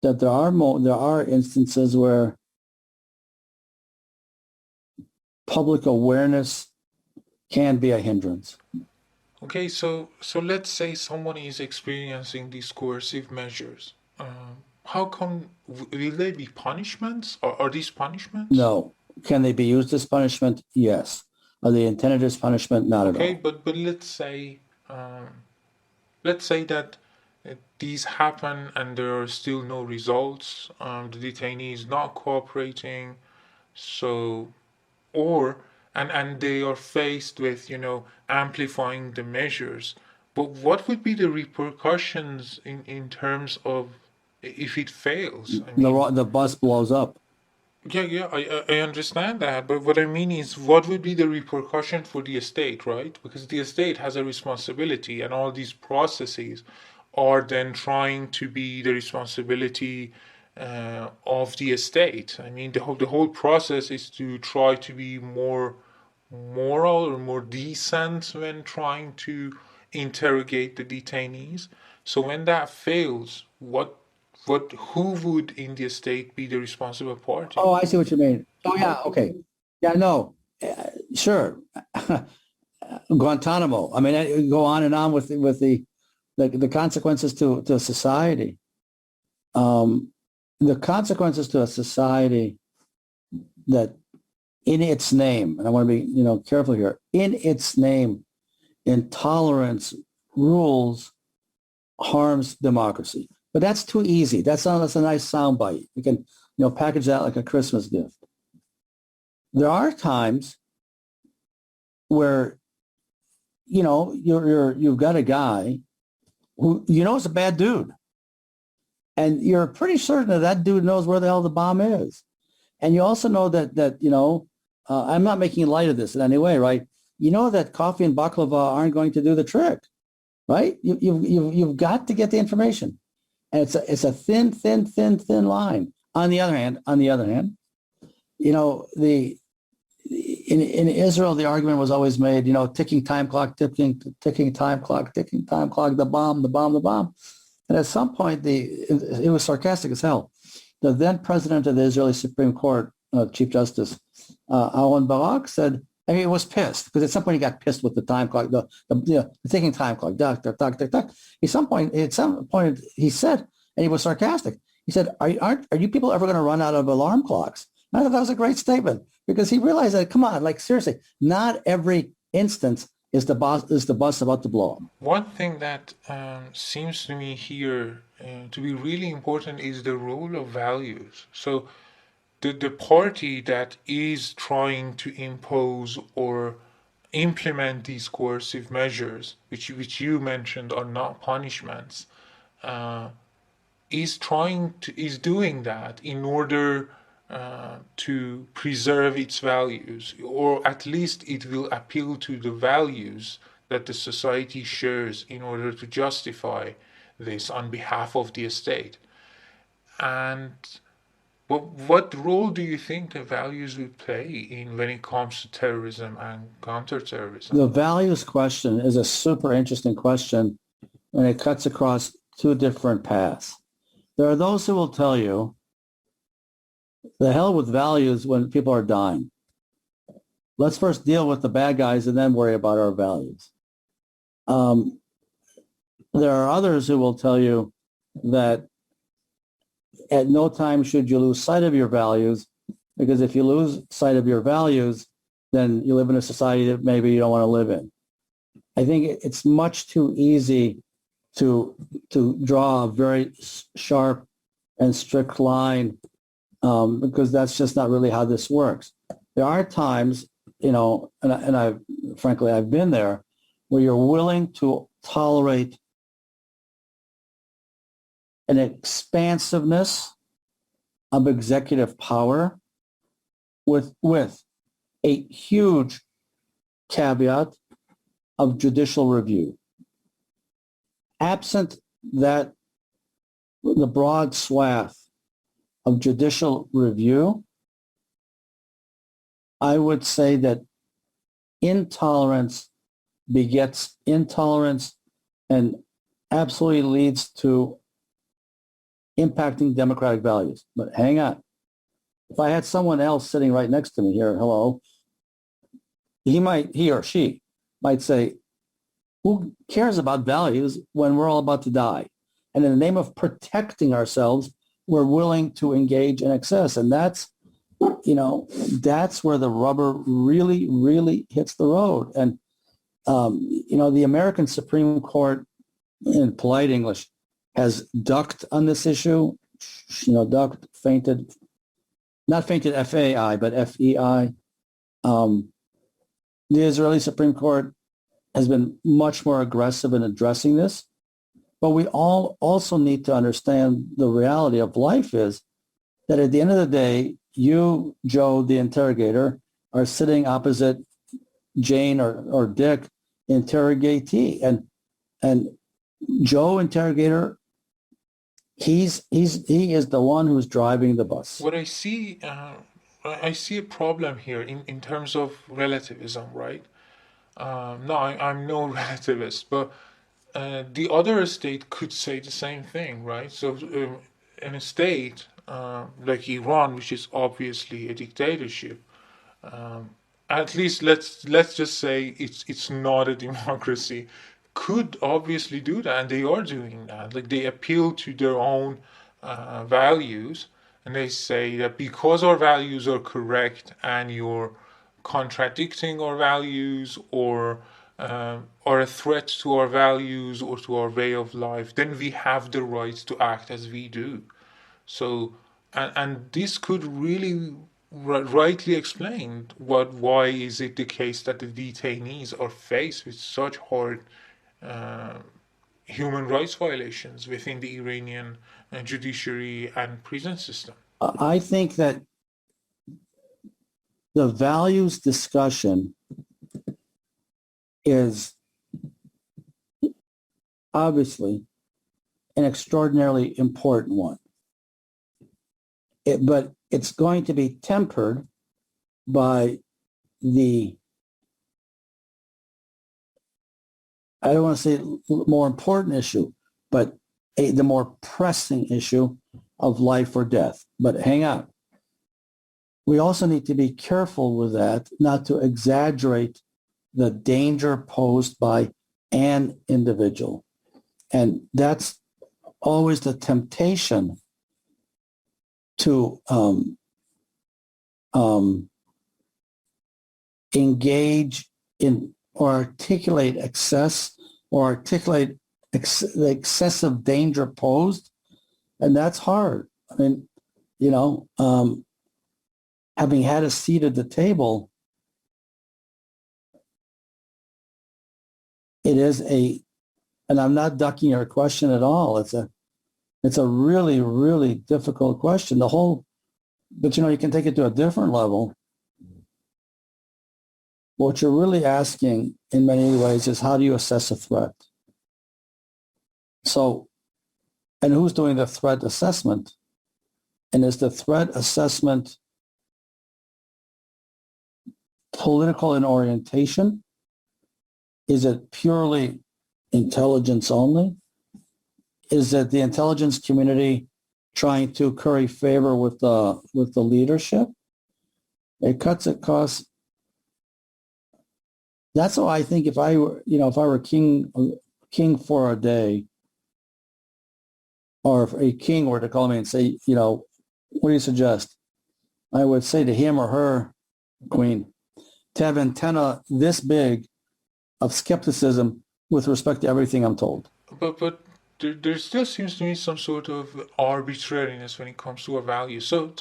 that there are instances where public awareness can be a hindrance. Okay, so let's say someone is experiencing these coercive measures. How come, will they be punishments? Are these punishments? No. Can they be used as punishment? Yes. Are they intended as punishment? Not at all. Okay, but let's say that these happen and there are still no results. The detainee is not cooperating, and they are faced with, amplifying the measures. But what would be the repercussions in terms of if it fails? I mean, The bus blows up. yeah, I understand that, but what I mean is, what would be the repercussion for the estate, right? Because the estate has a responsibility, and all these processes are then trying to be the responsibility of the estate. I mean, the whole process is to try to be more moral or more decent when trying to interrogate the detainees. So when that fails, who would in the estate be the responsible party? Oh, I see what you mean. Oh, yeah, okay. Yeah, no, sure. Guantanamo. I mean, I go on and on with the consequences to society. The consequences to a society that in its name, and I want to be, careful here, in its name, intolerance rules harms democracy. But that's too easy. That's a nice soundbite. You can, package that like a Christmas gift. There are times where, you've got a guy who is a bad dude, and you're pretty certain that dude knows where the hell the bomb is, and you also know that I'm not making light of this in any way, right? You know that coffee and baklava aren't going to do the trick, right? You've got to get the information. And it's a thin line. On the other hand, in Israel, the argument was always made, ticking time clock, ticking time clock, the bomb. And at some point, it was sarcastic as hell. The then president of the Israeli Supreme Court, Chief Justice Aaron Barak, said, and he was pissed because at some point he got pissed with the time clock, the ticking time clock, duck. At some point he said, and he was sarcastic. He said, "Are you people ever going to run out of alarm clocks?" And I thought that was a great statement because he realized that, come on, like seriously, not every instance is the bus about to blow up. One thing that seems to me here to be really important is the role of values. So the party that is trying to impose or implement these coercive measures, which you mentioned are not punishments, is doing that in order to preserve its values, or at least it will appeal to the values that the society shares in order to justify this on behalf of the estate. And what role do you think the values would play when it comes to terrorism and counterterrorism? The values question is a super interesting question, and it cuts across two different paths. There are those who will tell you, the hell with values when people are dying. Let's first deal with the bad guys and then worry about our values. There are others who will tell you that at no time should you lose sight of your values, because if you lose sight of your values, then you live in a society that maybe you don't want to live in. I think it's much too easy to draw a very sharp and strict line, because that's just not really how this works. There are times, and I've frankly, I've been there, where you're willing to tolerate an expansiveness of executive power with a huge caveat of judicial review. Absent that, the broad swath of judicial review, I would say that intolerance begets intolerance and absolutely leads to impacting democratic values. But hang on. If I had someone else sitting right next to me here, hello, he or she might say, who cares about values when we're all about to die? And in the name of protecting ourselves, we're willing to engage in excess. And that's where the rubber really, really hits the road. And, the American Supreme Court, in polite English, has ducked on this issue, ducked, fainted, not fainted F-A-I, but F-E-I. The Israeli Supreme Court has been much more aggressive in addressing this. But we all also need to understand the reality of life is that at the end of the day, you, Joe, the interrogator, are sitting opposite Jane or Dick, interrogatee. And Joe, interrogator, he is the one who's driving the bus. What I see a problem here in terms of relativism, right? No, I'm no relativist, but the other state could say the same thing, right? So in a state like Iran, which is obviously a dictatorship, at least let's just say it's not a democracy, could obviously do that, and they are doing that. Like, they appeal to their own values, and they say that because our values are correct and you're contradicting our values or are a threat to our values or to our way of life, then we have the right to act as we do. So, and this could really rightly explain why is it the case that the detainees are faced with such hard human rights violations within the Iranian judiciary and prison system. I think that the values discussion is obviously an extraordinarily important one. But it's going to be tempered by the, I don't want to say more important issue, but the more pressing issue of life or death. But hang on. We also need to be careful with that, not to exaggerate the danger posed by an individual. And that's always the temptation to engage in or articulate excess or articulate the excessive danger posed. And that's hard. I mean, having had a seat at the table, it is and I'm not ducking your question at all. It's a really, really difficult question. But you can take it to a different level. What you're really asking in many ways is, how do you assess a threat? So, and who's doing the threat assessment? And is the threat assessment political in orientation? Is it purely intelligence only? Is it the intelligence community trying to curry favor with the leadership? It cuts, it costs. That's why I think if I were king for a day, or if a king were to call me and say, what do you suggest? I would say to him or her, Queen, to have antenna this big of skepticism with respect to everything I'm told. But there still seems to me some sort of arbitrariness when it comes to our values. So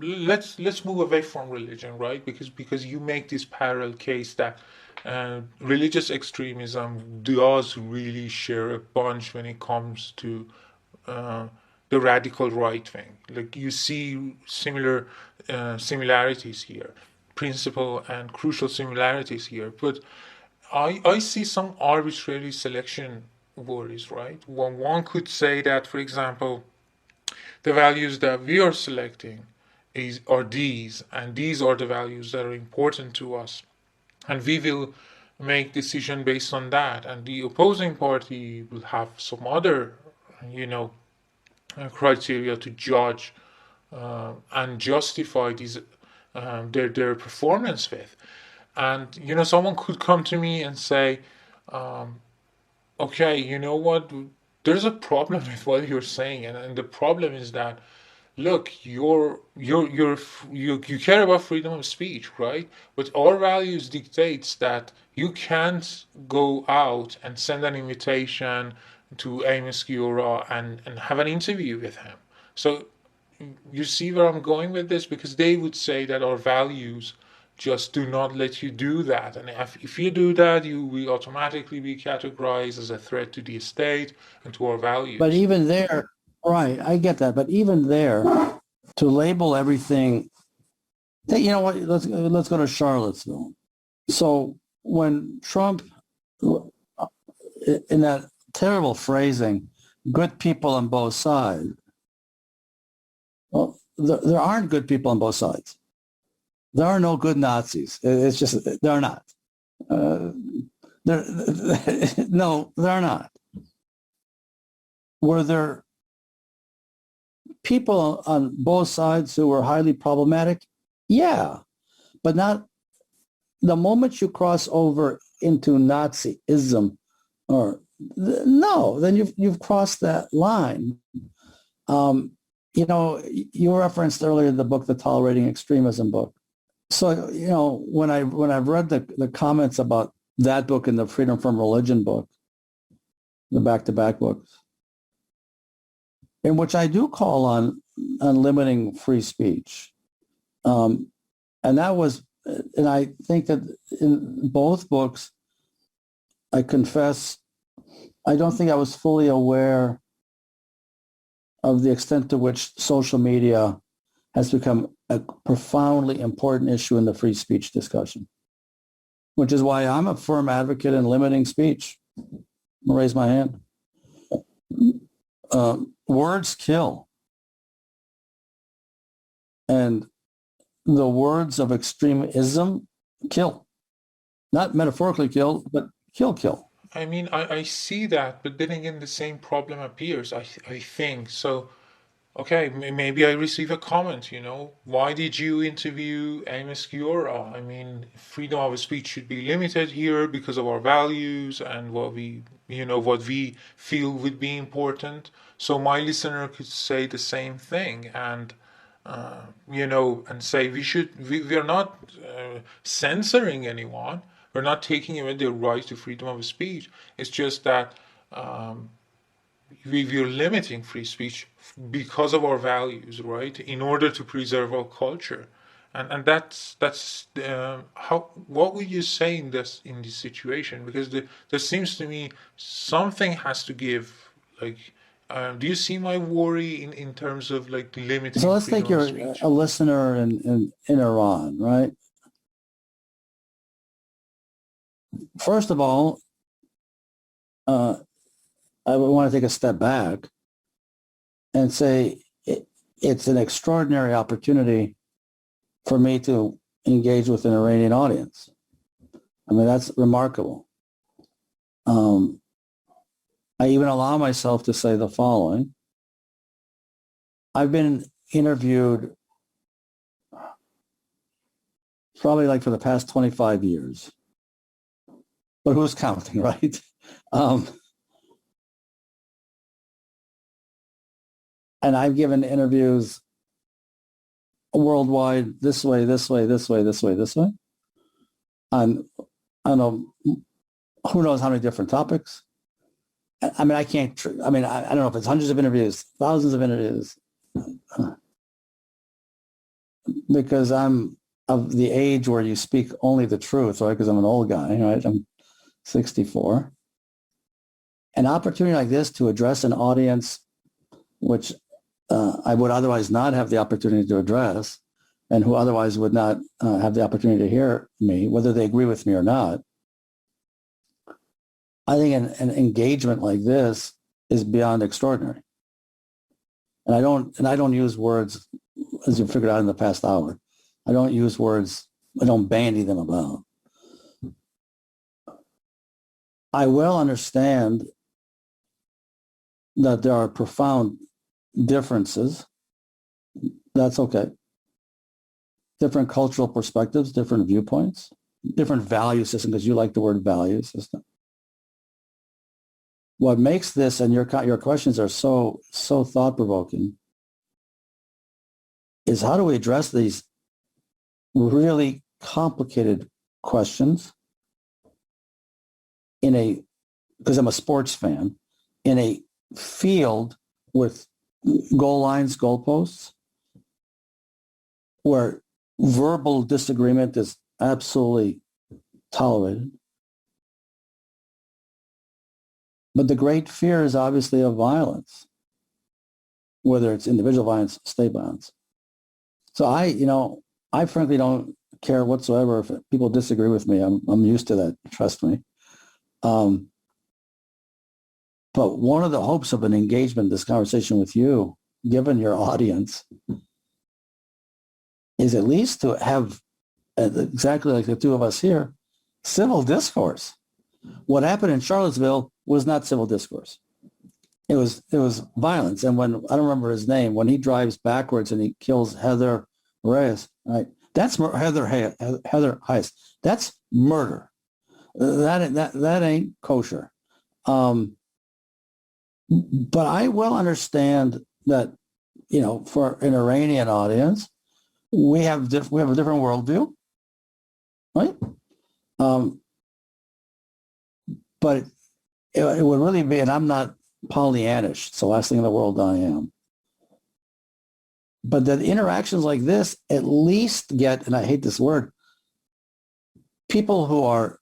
let's move away from religion, right? Because you make this parallel case that religious extremism does really share a bunch when it comes to the radical right wing. Like you see similar similarities here, principal and crucial similarities here. But I see some arbitrary selection worries, right? One could say that, for example, the values that we are selecting are these, and these are the values that are important to us, and we will make decision based on that, and the opposing party will have some other, criteria to judge and justify these their performance with. And someone could come to me and say, okay, you know what, there's a problem with what you're saying, and the problem is that, look, you care about freedom of speech, right? But our values dictates that you can't go out and send an invitation to Amos Guiora and have an interview with him. So you see where I'm going with this? Because they would say that our values just do not let you do that. And if you do that, you will automatically be categorized as a threat to the state and to our values. But even there, right, I get that. But even there, to label everything, you know what, let's go to Charlottesville. So when Trump, in that terrible phrasing, good people on both sides, well, there aren't good people on both sides. There are no good Nazis. It's just, there are not. No, there are not. Were there people on both sides who were highly problematic? Yeah, but not the moment you cross over into Nazism, or no, then you've crossed that line. You referenced earlier the book, the Tolerating Extremism book. So, when I've read the comments about that book and the Freedom from Religion book, the back-to-back books, in which I do call on limiting free speech. And I think that in both books, I confess, I don't think I was fully aware of the extent to which social media has become a profoundly important issue in the free speech discussion, which is why I'm a firm advocate in limiting speech. I'll raise my hand. Words kill. And the words of extremism kill. Not metaphorically kill, but kill. I mean, I see that, but then again, the same problem appears, I think. So, okay, maybe I receive a comment, why did you interview Amos Guiora? I mean, freedom of speech should be limited here because of our values and what we feel would be important. So my listener could say the same thing, and and say we are not censoring anyone. We're not taking away their right to freedom of speech. It's just that we're limiting free speech because of our values, right? In order to preserve our culture, and that's what would you say in this situation? Because there seems to me something has to give. Like, do you see my worry in terms of like limiting? So let's take you're a listener in Iran, right? First of all, I would want to take a step back and say it's an extraordinary opportunity for me to engage with an Iranian audience. I mean, that's remarkable. I even allow myself to say the following. I've been interviewed probably like for the past 25 years. But who's counting, right? And I've given interviews worldwide this way, on a who knows how many different topics. I mean, I don't know if it's hundreds of interviews, thousands of interviews, because I'm of the age where you speak only the truth, right? Because I'm an old guy, right? I'm 64. An opportunity like this to address an audience which I would otherwise not have the opportunity to address, and who otherwise would not have the opportunity to hear me, whether they agree with me or not. I think an engagement like this is beyond extraordinary. And I don't use words, as you figured out in the past hour. I don't use words, I don't bandy them about. I well understand that there are profound differences. That's okay. Different cultural perspectives, different viewpoints, different value system, because you like the word value system. What makes this, and your questions are so thought-provoking, is how do we address these really complicated questions because I'm a sports fan, in a field with goal lines, goalposts, where verbal disagreement is absolutely tolerated. But the great fear is obviously of violence, whether it's individual violence, state violence. So I frankly don't care whatsoever if people disagree with me. I'm used to that, trust me. But one of the hopes of an engagement, this conversation with you, given your audience, is at least to have, exactly like the two of us here, civil discourse. What happened in Charlottesville was not civil discourse. It was violence. And when, I don't remember his name, when he drives backwards and he kills Heather Reyes, right? That's Heather Heiss. That's murder. That ain't kosher. But I well understand that, for an Iranian audience, we have a different worldview, right? But it would really be, and I'm not Pollyannish, it's the last thing in the world I am. But that interactions like this at least get, and I hate this word, people who are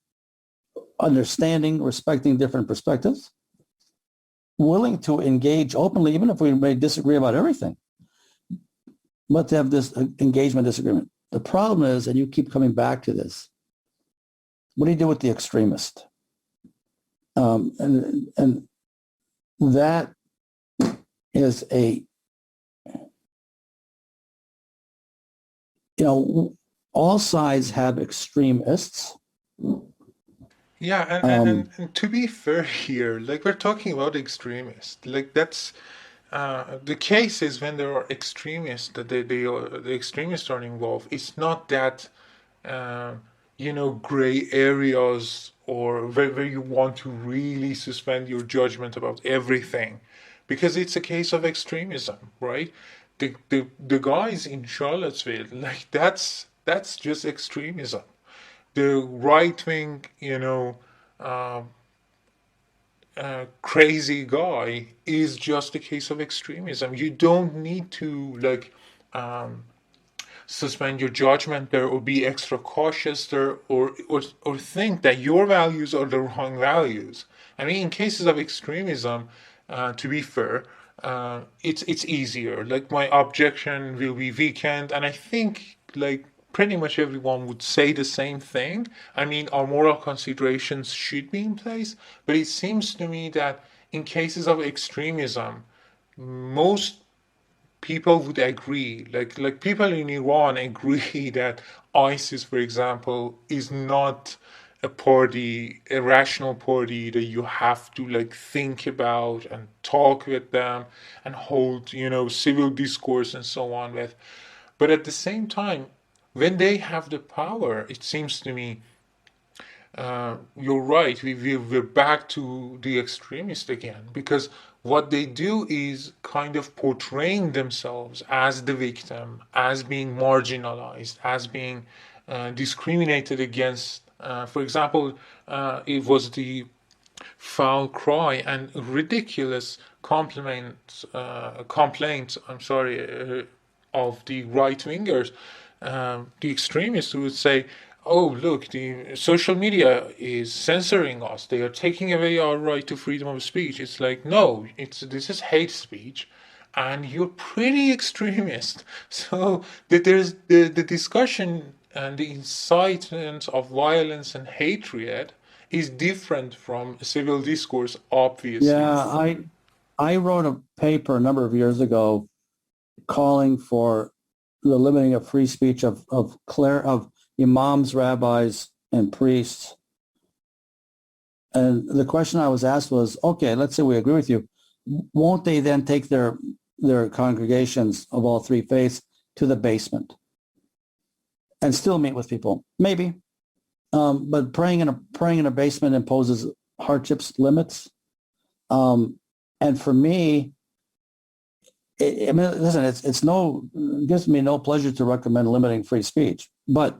understanding, respecting different perspectives, willing to engage openly, even if we may disagree about everything, but to have this engagement, disagreement. The problem is, and you keep coming back to this, what do you do with the extremist? And that is all sides have extremists. Yeah, and to be fair here, like we're talking about extremists, like that's the case is when there are extremists that the extremists are involved. It's not that gray areas or where you want to really suspend your judgment about everything, because it's a case of extremism, right? The guys in Charlottesville, like that's just extremism. The right wing, crazy guy is just a case of extremism. You don't need to suspend your judgment there or be extra cautious there or think that your values are the wrong values. I mean, in cases of extremism, to be fair, it's easier. Like my objection will be weakened, and I think pretty much everyone would say the same thing. I mean, our moral considerations should be in place, but it seems to me that in cases of extremism, most people would agree, like people in Iran agree that ISIS, for example, is not a rational party that you have to think about and talk with them and hold, civil discourse and so on with. But at the same time, when they have the power, it seems to me, you're right, we're back to the extremist again, because what they do is kind of portraying themselves as the victim, as being marginalized, as being discriminated against For example, it was the foul cry and ridiculous complaint, of the right-wingers, the extremists who would say, oh, look, the social media is censoring us. They are taking away our right to freedom of speech. It's like, no, this is hate speech, and you're pretty extremist. So there's the discussion and the incitement of violence and hatred is different from civil discourse, obviously. Yeah, I wrote a paper a number of years ago calling for the limiting of free speech of imams, rabbis, and priests. And the question I was asked was, okay, let's say we agree with you. Won't they then take their congregations of all three faiths to the basement and still meet with people? Maybe. But praying in a basement imposes hardships, limits. And for me, it gives me no pleasure to recommend limiting free speech. But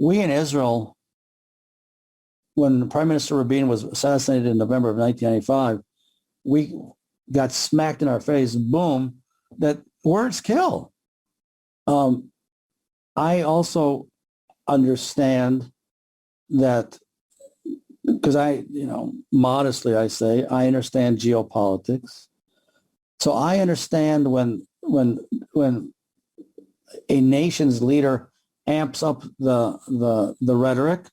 we in Israel, when Prime Minister Rabin was assassinated in November of 1995, we got smacked in our face, boom, that words kill. I also understand that, because modestly I say, I understand geopolitics. So I understand when a nation's leader amps up the rhetoric,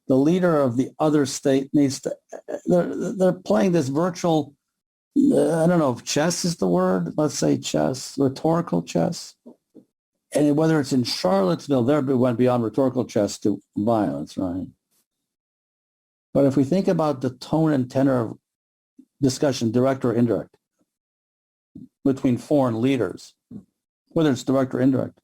the leader of the other state needs to, they're playing this virtual, I don't know if chess is the word, let's say chess, rhetorical chess. And whether it's in Charlottesville, there went beyond rhetorical chess to violence, right? But if we think about the tone and tenor of discussion, direct or indirect, between foreign leaders, whether it's direct or indirect.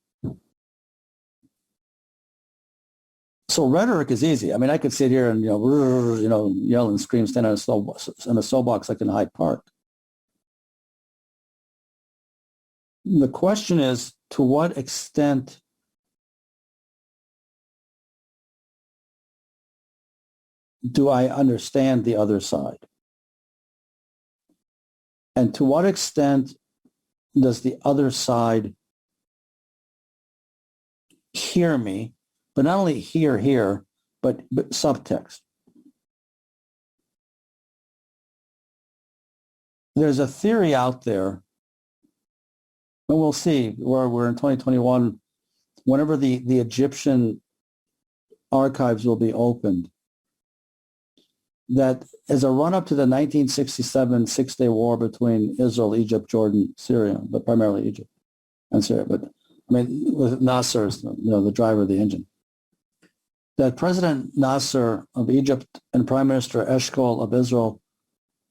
So rhetoric is easy. I mean, I could sit here and yell and scream, stand on a soapbox like in Hyde Park. The question is, to what extent do I understand the other side? And to what extent does the other side hear me, but not only hear, but subtext? There's a theory out there, and we'll see, where we're in 2021, whenever the Egyptian archives will be opened, that as a run-up to the 1967 Six-Day War between Israel, Egypt, Jordan, Syria, but primarily Egypt and Syria, but I mean, with Nasser, the driver of the engine, that President Nasser of Egypt and Prime Minister Eshkol of Israel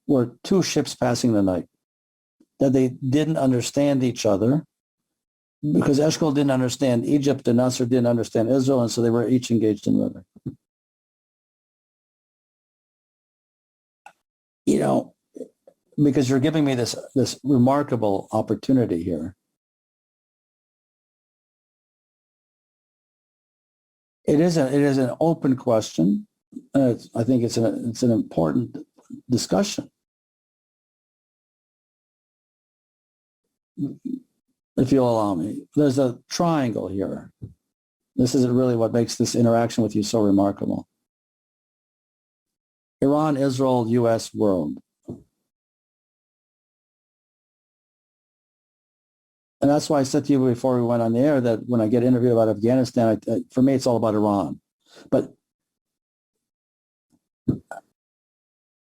were two ships passing the night, that they didn't understand each other because Eshkol didn't understand Egypt and Nasser didn't understand Israel, and so they were each engaged in rhetoric. Because you're giving me this remarkable opportunity here. It is an open question. I think it's an important discussion. If you'll allow me, there's a triangle here. This is really what makes this interaction with you so remarkable. Iran, Israel, U.S., world. And that's why I said to you before we went on the air that when I get interviewed about Afghanistan, for me, it's all about Iran.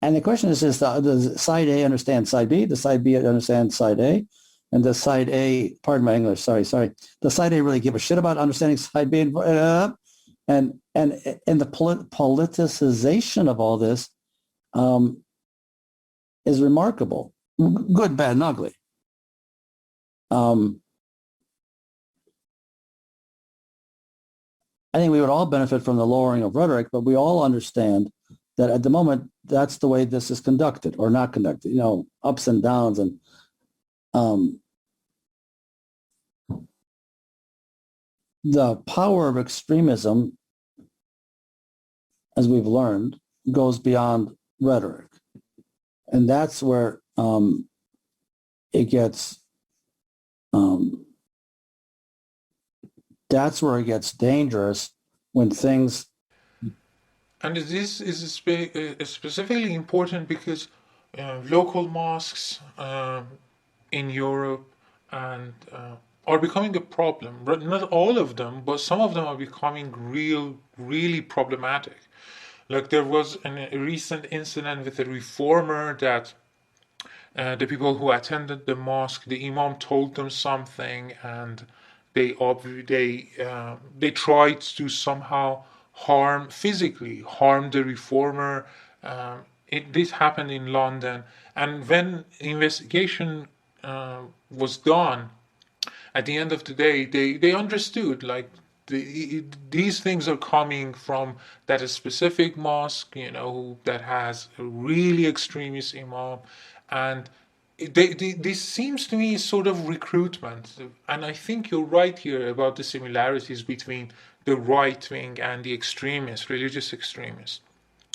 And the question is, does side A understand side B? Does side B understand side A? And does side A, pardon my English, sorry, does side A really give a shit about understanding side B? And the politicization of all this is remarkable. Good, bad, and ugly. I think we would all benefit from the lowering of rhetoric, but we all understand that at the moment, that's the way this is conducted or not conducted, ups and downs. And the power of extremism, as we've learned, goes beyond rhetoric. And that's where it gets dangerous when things. And this is specifically important because local mosques in Europe and are becoming a problem. Not all of them, but some of them are becoming really problematic. Like there was a recent incident with a reformer that the people who attended the mosque, the imam told them something, and they tried to somehow physically harm the reformer. This happened in London, and when investigation was done, at the end of the day, they understood like these things are coming from that specific mosque, that has a really extremist imam, and this seems to me sort of recruitment. And I think you're right here about the similarities between the right wing and the extremists, religious extremists,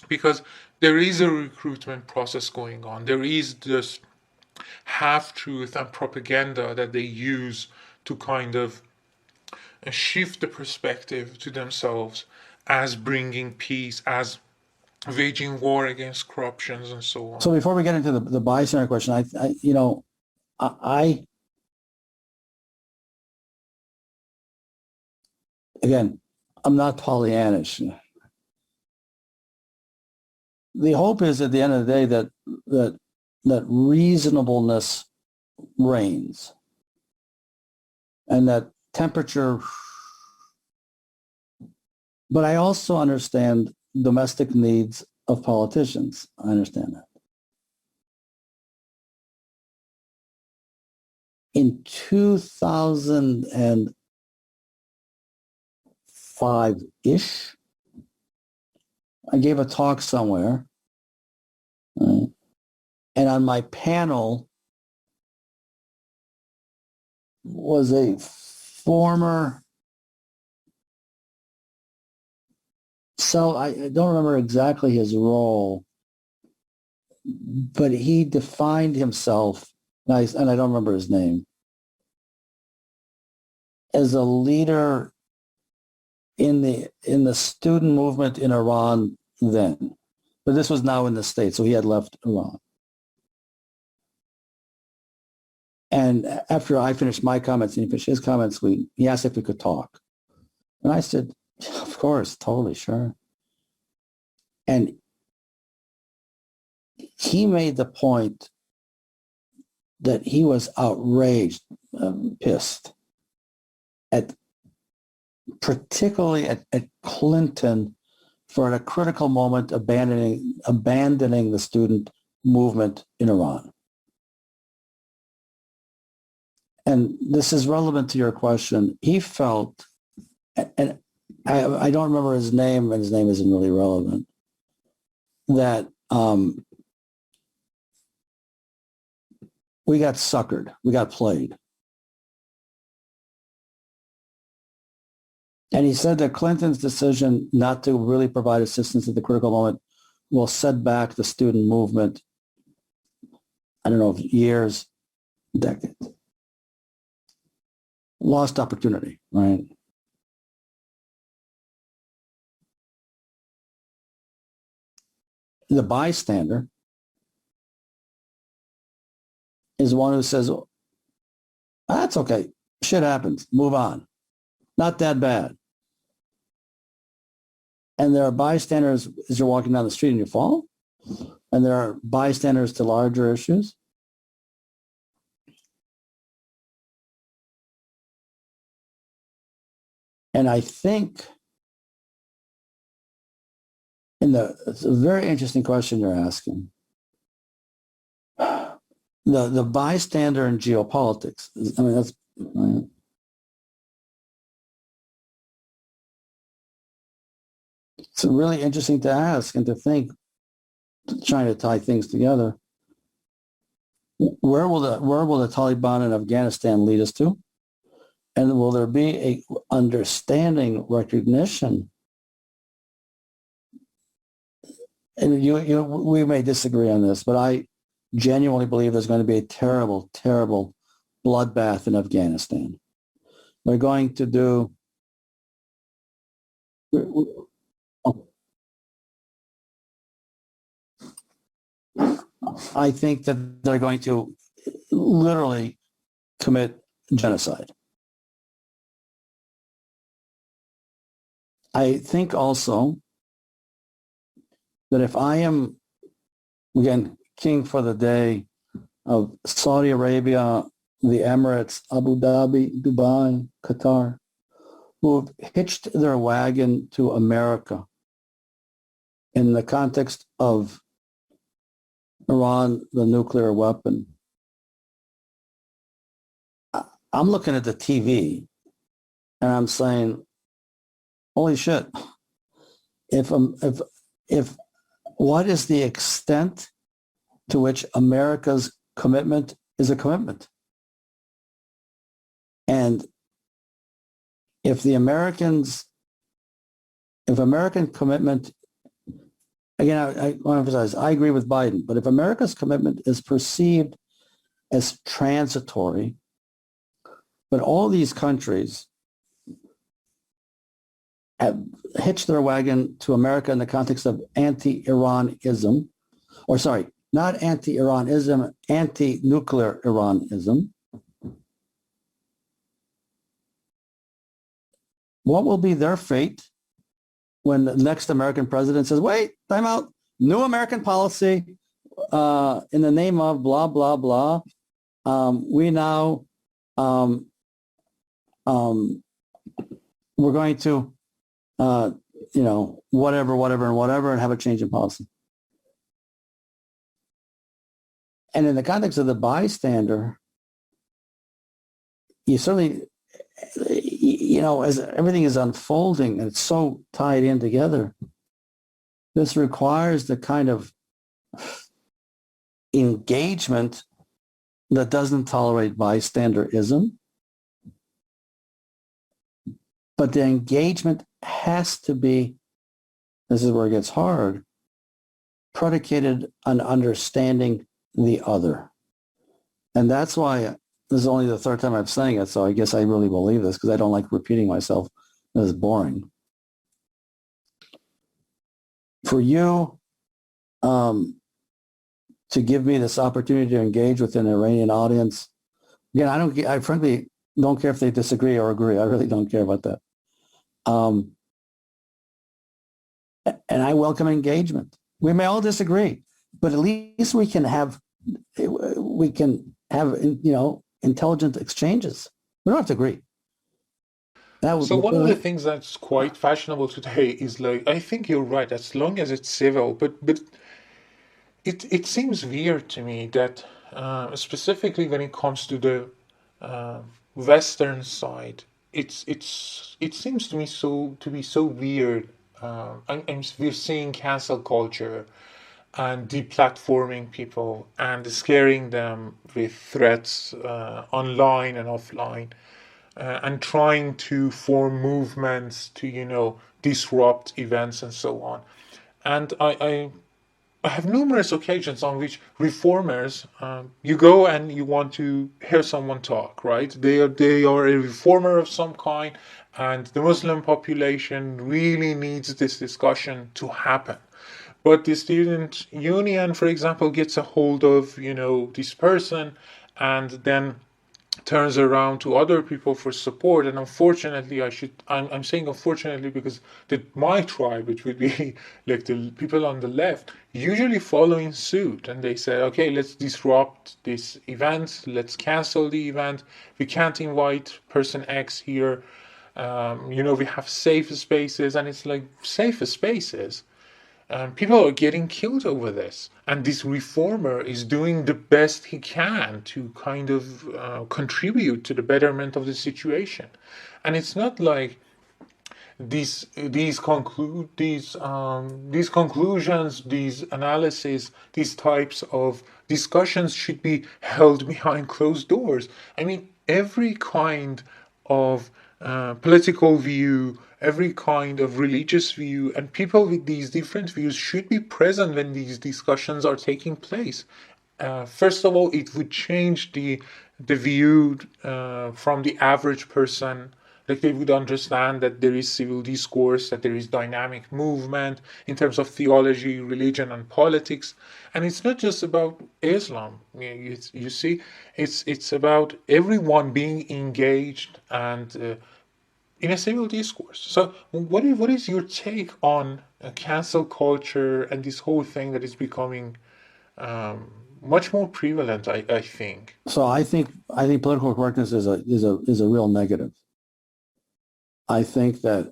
because there is a recruitment process going on. There is this half-truth and propaganda that they use to kind of shift the perspective to themselves as bringing peace, as waging war against corruptions and so on. So before we get into the bystander question, again, I'm not Pollyannish. The hope is at the end of the day that reasonableness reigns and that temperature. But I also understand domestic needs of politicians. I understand that. In 2005-ish, I gave a talk somewhere, and on my panel was a former, so I don't remember exactly his role, but he defined himself, and I don't remember his name, as a leader in the student movement in Iran then. But this was now in the States, so he had left Iran. And after I finished my comments and he finished his comments, he asked if we could talk. And I said, of course, totally, sure. And he made the point that he was outraged, pissed, particularly at Clinton for at a critical moment abandoning the student movement in Iran. And this is relevant to your question. He felt, and I don't remember his name, and his name isn't really relevant, that we got suckered, we got played. And he said that Clinton's decision not to really provide assistance at the critical moment will set back the student movement, I don't know, years, decades. Lost opportunity, right? The bystander is one who says, that's okay, shit happens, move on. Not that bad. And there are bystanders as you're walking down the street and you fall. And there are bystanders to larger issues. And I think it's a very interesting question you're asking. The bystander in geopolitics, that's, right? It's really interesting to ask and to think, trying to tie things together. Where will the Taliban in Afghanistan lead us to? And will there be a understanding, recognition? And we may disagree on this, but I genuinely believe there's going to be a terrible, terrible bloodbath in Afghanistan. They're going to do. I think that they're going to literally commit genocide. I think also that if I am, again, king for the day of Saudi Arabia, the Emirates, Abu Dhabi, Dubai, Qatar, who have hitched their wagon to America in the context of Iran, the nuclear weapon. I'm looking at the TV and I'm saying, holy shit, if what is the extent to which America's commitment is a commitment? And if American commitment, again, I want to emphasize, I agree with Biden, but if America's commitment is perceived as transitory, but all these countries have hitched their wagon to America in the context of anti-Iranism, or sorry, not anti-Iranism, anti-nuclear Iranism. What will be their fate when the next American president says, wait, time out, new American policy in the name of blah, blah, blah. We now, we're going to, whatever, and have a change in policy. And in the context of the bystander, you certainly, as everything is unfolding and it's so tied in together, this requires the kind of engagement that doesn't tolerate bystanderism. But the engagement has to be, this is where it gets hard, predicated on understanding the other. And that's why this is only the third time I'm saying it, so I guess I really believe this because I don't like repeating myself. It's boring. For you to give me this opportunity to engage with an Iranian audience, again, I frankly don't care if they disagree or agree. I really don't care about that. And I welcome engagement. We may all disagree, but at least we can have intelligent exchanges. We don't have to agree. So one of the things that's quite fashionable today is I think you're right, as long as it's civil, but it seems weird to me that specifically when it comes to the Western side, it seems to me to be so weird. We're seeing cancel culture and deplatforming people and scaring them with threats online and offline, and trying to form movements to disrupt events and so on. And I have numerous occasions on which reformers, you go and you want to hear someone talk, right? They are a reformer of some kind, and the Muslim population really needs this discussion to happen. But the student union, for example, gets a hold of, this person and then turns around to other people for support. And unfortunately, I'm saying unfortunately because my tribe, which would be like the people on the left, usually follow suit, and they say, okay, let's disrupt this event, let's cancel the event, we can't invite person X here, we have safe spaces, and it's like safe spaces. People are getting killed over this, and this reformer is doing the best he can to kind of contribute to the betterment of the situation. And it's not like these conclusions, these analyses, these types of discussions should be held behind closed doors. I mean, every kind of political view, every kind of religious view, and people with these different views should be present when these discussions are taking place. First of all, it would change the view from the average person. Like, they would understand that there is civil discourse, that there is dynamic movement in terms of theology, religion, and politics. And it's not just about Islam. You see, it's about everyone being engaged and in a civil discourse. So what is your take on cancel culture and this whole thing that is becoming much more prevalent, I think? So I think political correctness is a real negative. I think that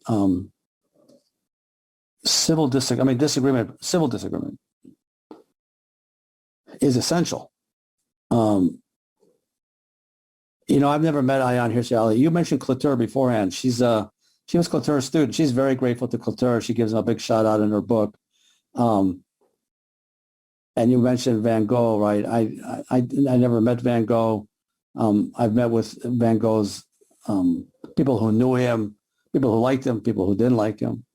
civil disagreement is essential. I've never met Ayaan Hirsi Ali. You mentioned Couture beforehand. She was Couture's student. She's very grateful to Couture. She gives him a big shout out in her book. And you mentioned Van Gogh, right? I never met Van Gogh. I've met with Van Gogh's people who knew him, people who liked him, people who didn't like him.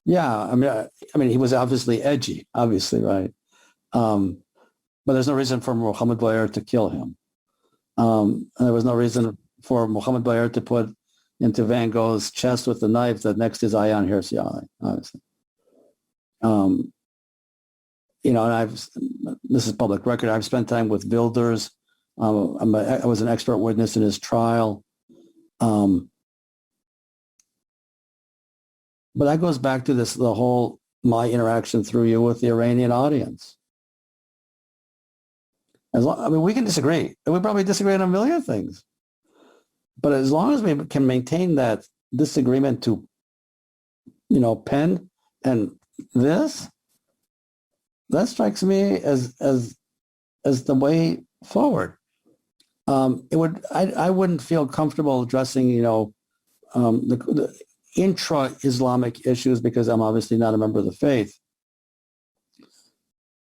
He was obviously edgy, right? But there's no reason for Mohammed Boyer to kill him. And there was no reason for Mohammed Boyer to put into Van Gogh's chest with the knife that next is Ayaan Hirsi Ali, obviously. And this is public record. I've spent time with Wilders. I was an expert witness in his trial. But that goes back to my interaction through you with the Iranian audience. We can disagree. We probably disagree on a million things. But as long as we can maintain that disagreement to, pen and this, that strikes me as the way forward. I wouldn't feel comfortable addressing, the intra-Islamic issues because I'm obviously not a member of the faith.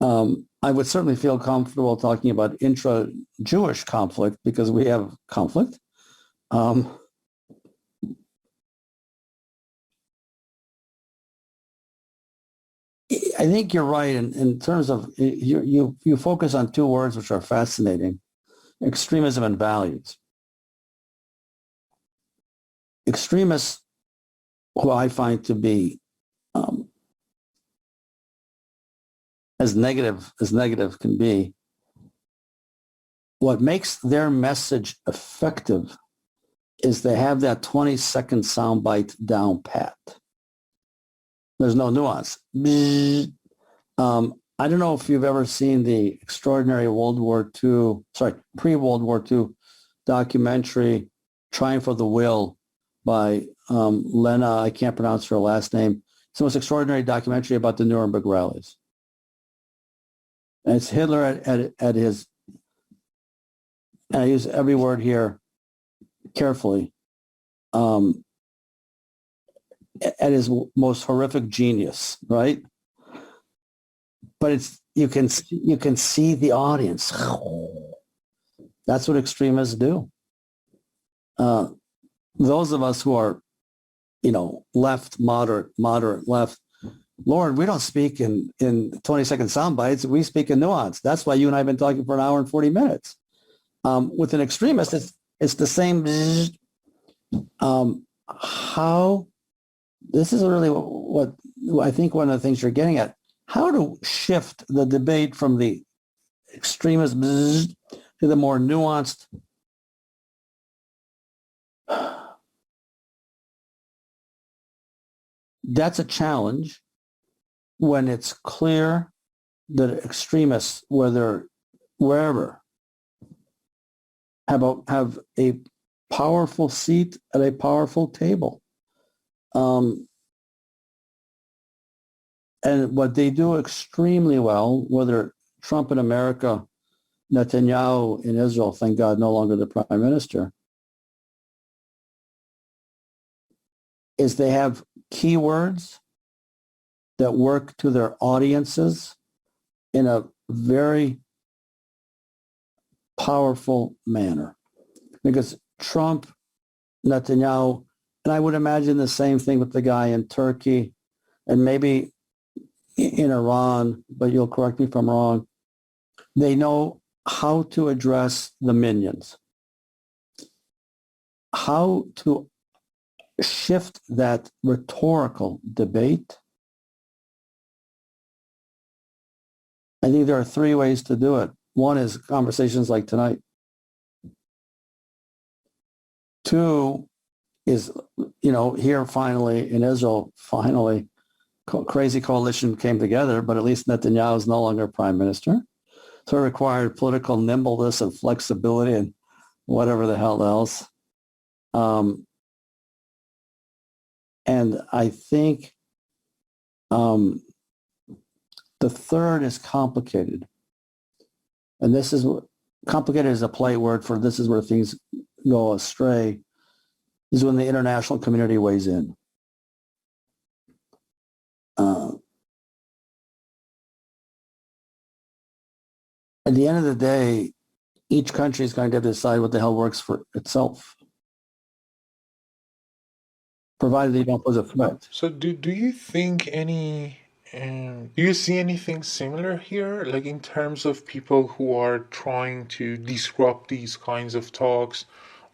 I would certainly feel comfortable talking about intra-Jewish conflict because we have conflict. I think you're right in terms of you focus on two words which are fascinating: extremism and values. Extremists, who I find to be as negative can be, what makes their message effective is they have that 20-second soundbite down pat. There's no nuance. I don't know if you've ever seen the extraordinary pre-World War II documentary, Triumph of the Will, by Lena, I can't pronounce her last name. It's the most extraordinary documentary about the Nuremberg rallies. And it's Hitler at his, and I use every word here carefully, at his most horrific genius, right? But you can see the audience. That's what extremists do. Those of us who are, left, moderate left, Lord, we don't speak in 20-second sound bites. We speak in nuance. That's why you and I have been talking for an hour and 40 minutes. With an extremist, it's the same. This is really what I think one of the things you're getting at. How to shift the debate from the extremist to the more nuanced. That's a challenge when it's clear that extremists, wherever, have a powerful seat at a powerful table. And what they do extremely well, whether Trump in America, Netanyahu in Israel, thank God no longer the prime minister, is they have keywords that work to their audiences in a very powerful manner. Because Trump, Netanyahu, and I would imagine the same thing with the guy in Turkey and maybe in Iran, but you'll correct me if I'm wrong, they know how to address the minions, how to shift that rhetorical debate. I think there are three ways to do it. One is conversations like tonight. Two is, here finally in Israel, finally, crazy coalition came together, but at least Netanyahu is no longer prime minister. So it required political nimbleness and flexibility and whatever the hell else. And I think the third is complicated. And this is complicated is a polite word for this is where things go astray, is when the international community weighs in. At the end of the day, each country is going to have to decide what the hell works for itself, provided they don't pose a threat. So do you think do you see anything similar here, like in terms of people who are trying to disrupt these kinds of talks,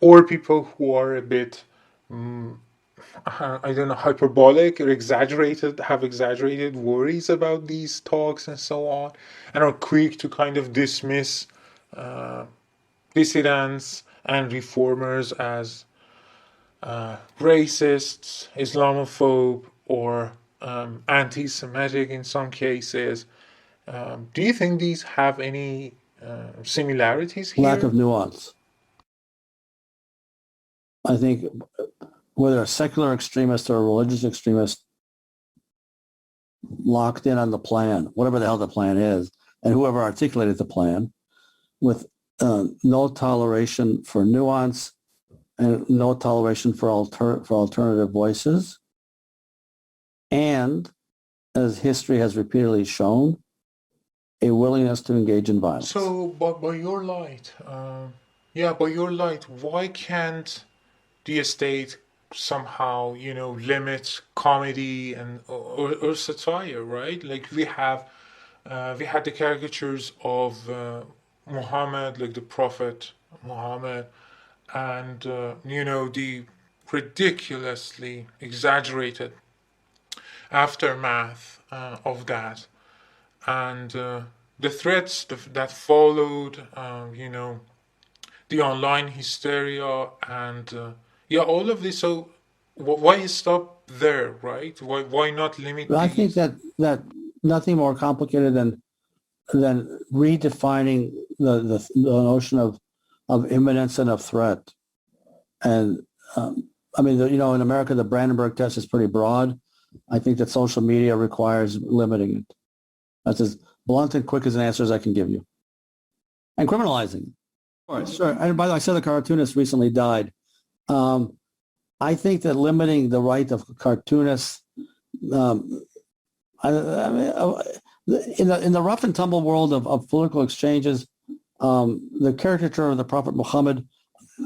or people who are a bit, I don't know, hyperbolic or have exaggerated worries about these talks and so on, and are quick to kind of dismiss dissidents and reformers as racists, Islamophobe, or anti-Semitic in some cases. Do you think these have any similarities here? Lack of nuance. I think whether a secular extremist or a religious extremist locked in on the plan, whatever the hell the plan is, and whoever articulated the plan, with no toleration for nuance and no toleration for alternative voices, and, as history has repeatedly shown, a willingness to engage in violence. So, by your light, why can't the state somehow, limit comedy and or satire, right? Like we had the caricatures of Muhammad, like the Prophet Muhammad, and the ridiculously exaggerated aftermath of that, and the threats that followed, the online hysteria, and all of this. So why stop there, right? Why not limit? I think that nothing more complicated than redefining the notion of imminence and of threat. And in America, the Brandenburg test is pretty broad. I think that social media requires limiting it. That's as blunt and quick as an answer as I can give you. And criminalizing. All right, sure. And by the way, I said the cartoonist recently died. I think that limiting the right of cartoonists, in the rough and tumble world of political exchanges, the caricature of the Prophet Muhammad,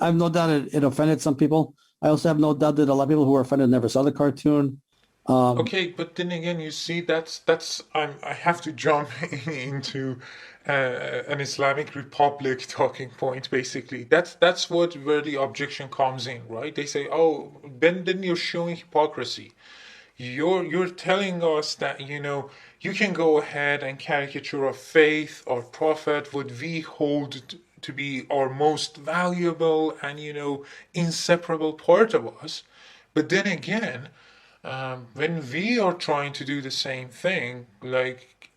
I have no doubt it offended some people. I also have no doubt that a lot of people who were offended never saw the cartoon. Okay, but then again, you see, I have to jump into an Islamic Republic talking point. Basically, that's where the objection comes in, right? They say, oh, then you're showing hypocrisy. You're telling us that you can go ahead and caricature a faith or prophet, what we hold to be our most valuable and inseparable part of us, but then again. When we are trying to do the same thing, like,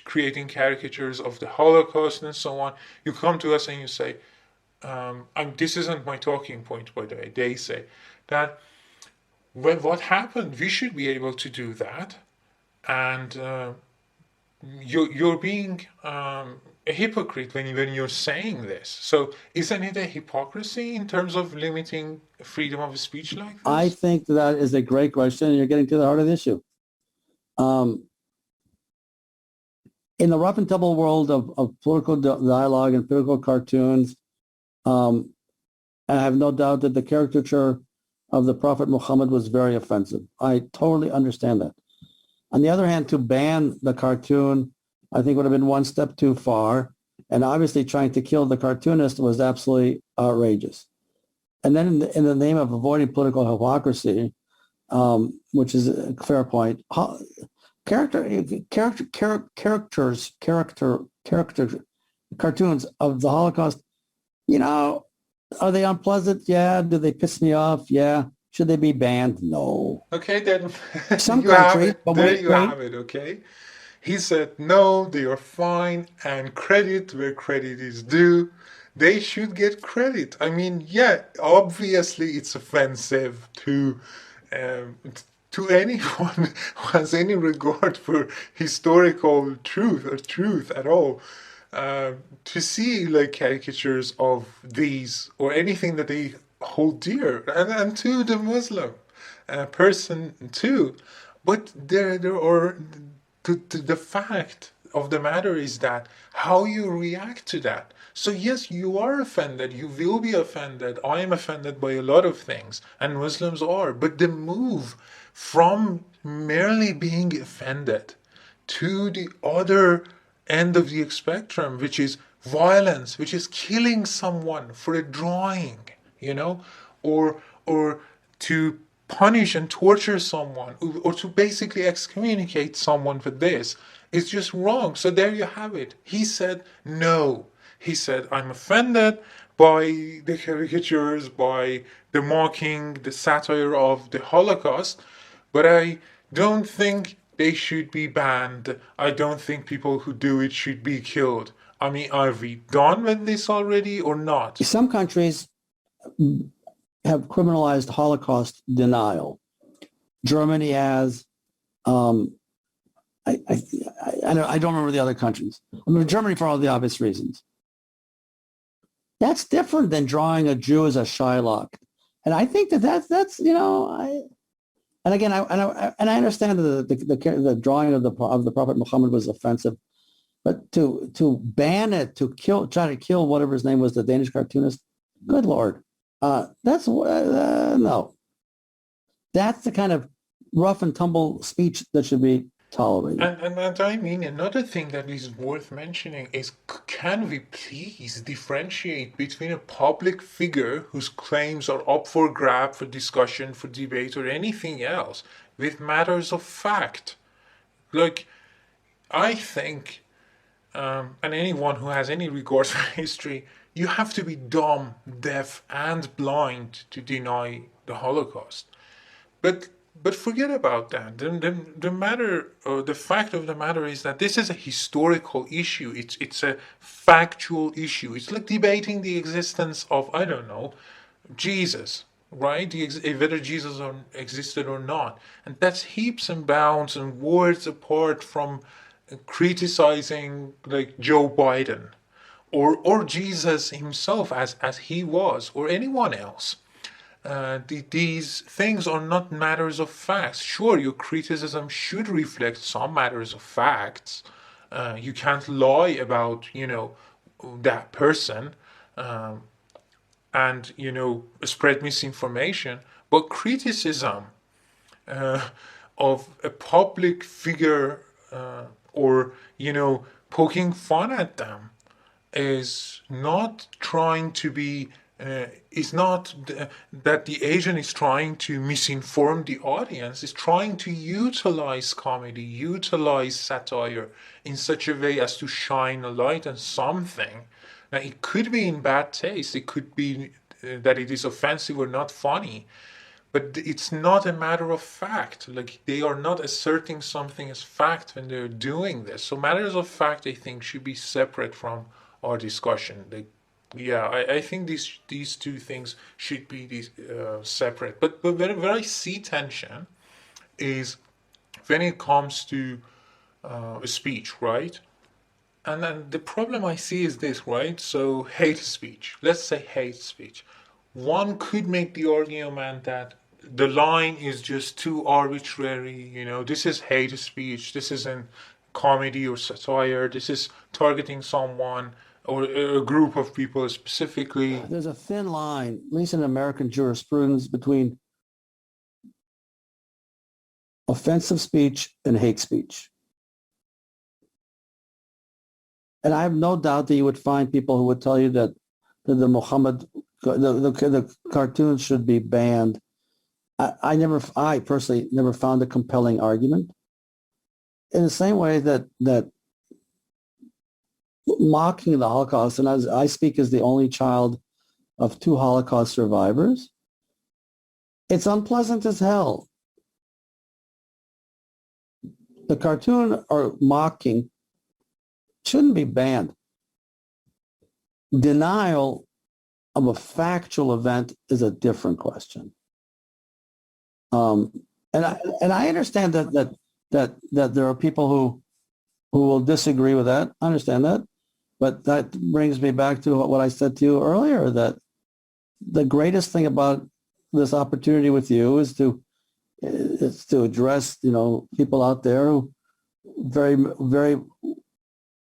creating caricatures of the Holocaust and so on, you come to us and you say, this isn't my talking point, by the way. They say that what happened, we should be able to do that. And you're being a hypocrite when you're saying this. So isn't it a hypocrisy in terms of limiting freedom of speech like this? I think that is a great question, and you're getting to the heart of the issue. in the rough and tumble world of political dialogue and political cartoons, I have no doubt that the caricature of the Prophet Muhammad was very offensive. I totally understand that. On the other hand, to ban the cartoon, I think would have been one step too far. And obviously trying to kill the cartoonist was absolutely outrageous. And then in the name of avoiding political hypocrisy, which is a fair point, cartoons of the Holocaust, you know, are they unpleasant? Yeah. Do they piss me off? Yeah. Should they be banned? No. Okay, then Some you have countries, it. but There wait, you have it, okay? He said, no, they are fine, and credit where credit is due. They should get credit. I mean, yeah, obviously it's offensive to anyone who has any regard for historical truth or truth at all. To see like caricatures of these or anything that they hold dear, and to the Muslim person too. But there are the fact of the matter is that how you react to that. So yes, you are offended, you will be offended. I am offended by a lot of things, and Muslims are. But the move from merely being offended to the other end of the spectrum, which is violence, which is killing someone for a drawing, you know, or to punish and torture someone, or to basically excommunicate someone for this, it's just wrong. So there you have it. He said no. He said, I'm offended by the caricatures, by the mocking, the satire of the Holocaust, but I don't think they should be banned. I don't think people who do it should be killed. I mean, are we done with this already or not? Some countries have criminalized Holocaust denial. Germany has. I don't remember the other countries. I remember Germany for all the obvious reasons. That's different than drawing a Jew as a Shylock, and I think that's you know and again I understand that the drawing of the Prophet Muhammad was offensive, but to ban it, to try to kill whatever his name was, the Danish cartoonist, good Lord, that's no. That's the kind of rough and tumble speech that should be tolerated. And I mean, another thing that is worth mentioning is, can we please differentiate between a public figure whose claims are up for grab, for discussion, for debate, or anything else, with matters of fact? Like, I think, and anyone who has any regard for history, you have to be dumb, deaf, and blind to deny the Holocaust. But forget about that. The matter, or the fact of the matter is that this is a historical issue. It's a factual issue. It's like debating the existence of, I don't know, Jesus, right? Whether Jesus existed or not. And that's heaps and bounds and words apart from criticizing like Joe Biden or Jesus himself as he was, or anyone else. These things are not matters of facts. Sure, your criticism should reflect some matters of facts. You can't lie about, that person and, spread misinformation. But criticism of a public figure or, poking fun at them is not trying to be it's not that the agent is trying to misinform the audience. It's trying to utilize comedy, utilize satire in such a way as to shine a light on something. Now, it could be in bad taste. It could be that it is offensive or not funny. But it's not a matter of fact. Like, they are not asserting something as fact when they're doing this. So matters of fact, I think, should be separate from our discussion. I think these two things should be separate. But where I see tension is when it comes to speech, right? And then the problem I see is this, right? So hate speech. Let's say hate speech. One could make the argument that the line is just too arbitrary. This is hate speech. This isn't comedy or satire. This is targeting someone or a group of people specifically. There's a thin line, at least in American jurisprudence, between offensive speech and hate speech. And I have no doubt that you would find people who would tell you that the cartoons should be banned. I personally never found a compelling argument. In the same way that mocking the Holocaust, and as I speak as the only child of 2 Holocaust survivors, it's unpleasant as hell. The cartoon or mocking shouldn't be banned. Denial of a factual event is a different question. And I understand that there are people who will disagree with that. I understand that. But that brings me back to what I said to you earlier, that the greatest thing about this opportunity with you is to address, people out there who very, very,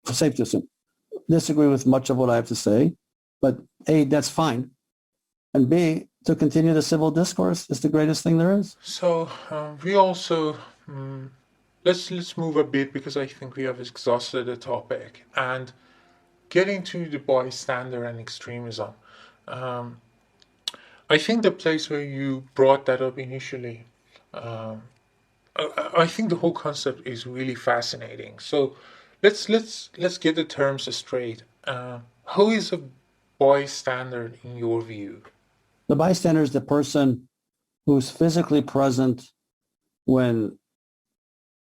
safe to assume, disagree with much of what I have to say. But A, that's fine. And B, to continue the civil discourse is the greatest thing there is. So we also, let's move a bit, because I think we have exhausted the topic, and getting to the bystander and extremism. I think the place where you brought that up initially, I think the whole concept is really fascinating. So let's get the terms straight. Who is a bystander in your view? The bystander is the person who's physically present when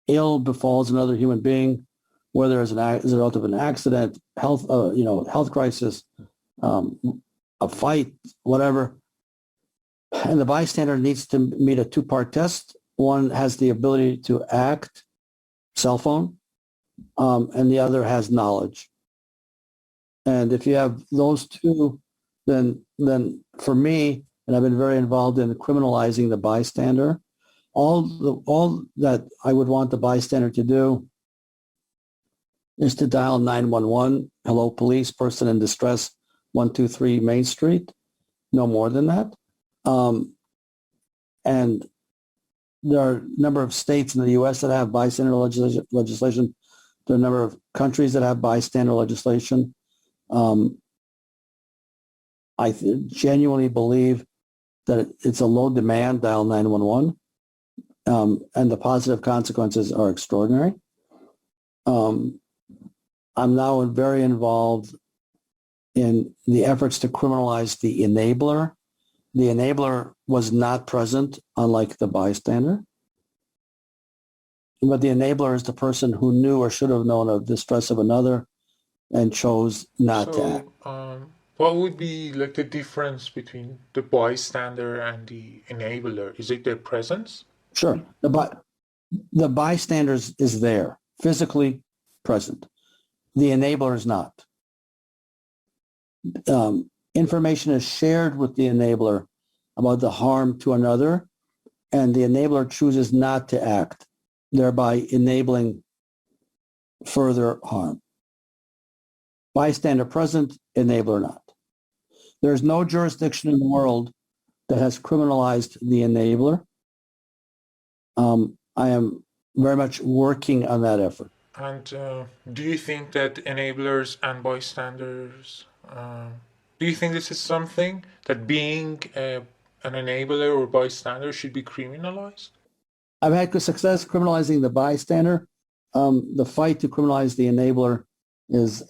ill befalls another human being, whether as a result of an accident, health crisis, a fight, whatever. And the bystander needs to meet a 2-part test. One has the ability to act, cell phone, and the other has knowledge. And if you have those two, then for me, and I've been very involved in criminalizing the bystander, all that I would want the bystander to do is to dial 911, hello police, person in distress, 123 Main Street, no more than that. And there are a number of states in the U.S. that have bystander legislation. There are a number of countries that have bystander legislation. I genuinely believe that it's a low demand, dial 911, and the positive consequences are extraordinary. I'm now very involved in the efforts to criminalize the enabler. The enabler was not present, unlike the bystander. But the enabler is the person who knew or should have known of the distress of another and chose not to act. What would be like the difference between the bystander and the enabler? Is it their presence? Sure. The bystander is there, physically present. The enabler is not. Information is shared with the enabler about the harm to another, and the enabler chooses not to act, thereby enabling further harm. Bystander present, enabler not. There's no jurisdiction in the world that has criminalized the enabler. I am very much working on that effort. And do you think that enablers and bystanders, do you think this is something that being an enabler or bystander should be criminalized? I've had good success criminalizing the bystander. The fight to criminalize the enabler is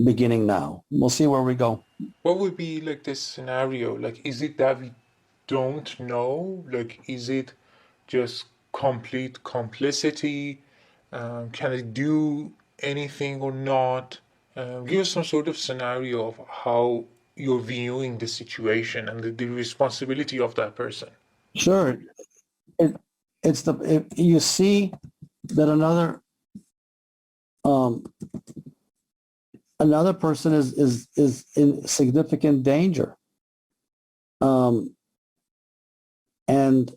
beginning now. We'll see where we go. What would be like this scenario? Like, is it that we don't know? Like, is it just complete complicity? Can it do anything or not? Give us some sort of scenario of how you're viewing the situation and the responsibility of that person. Sure. You see that another person is in significant danger, and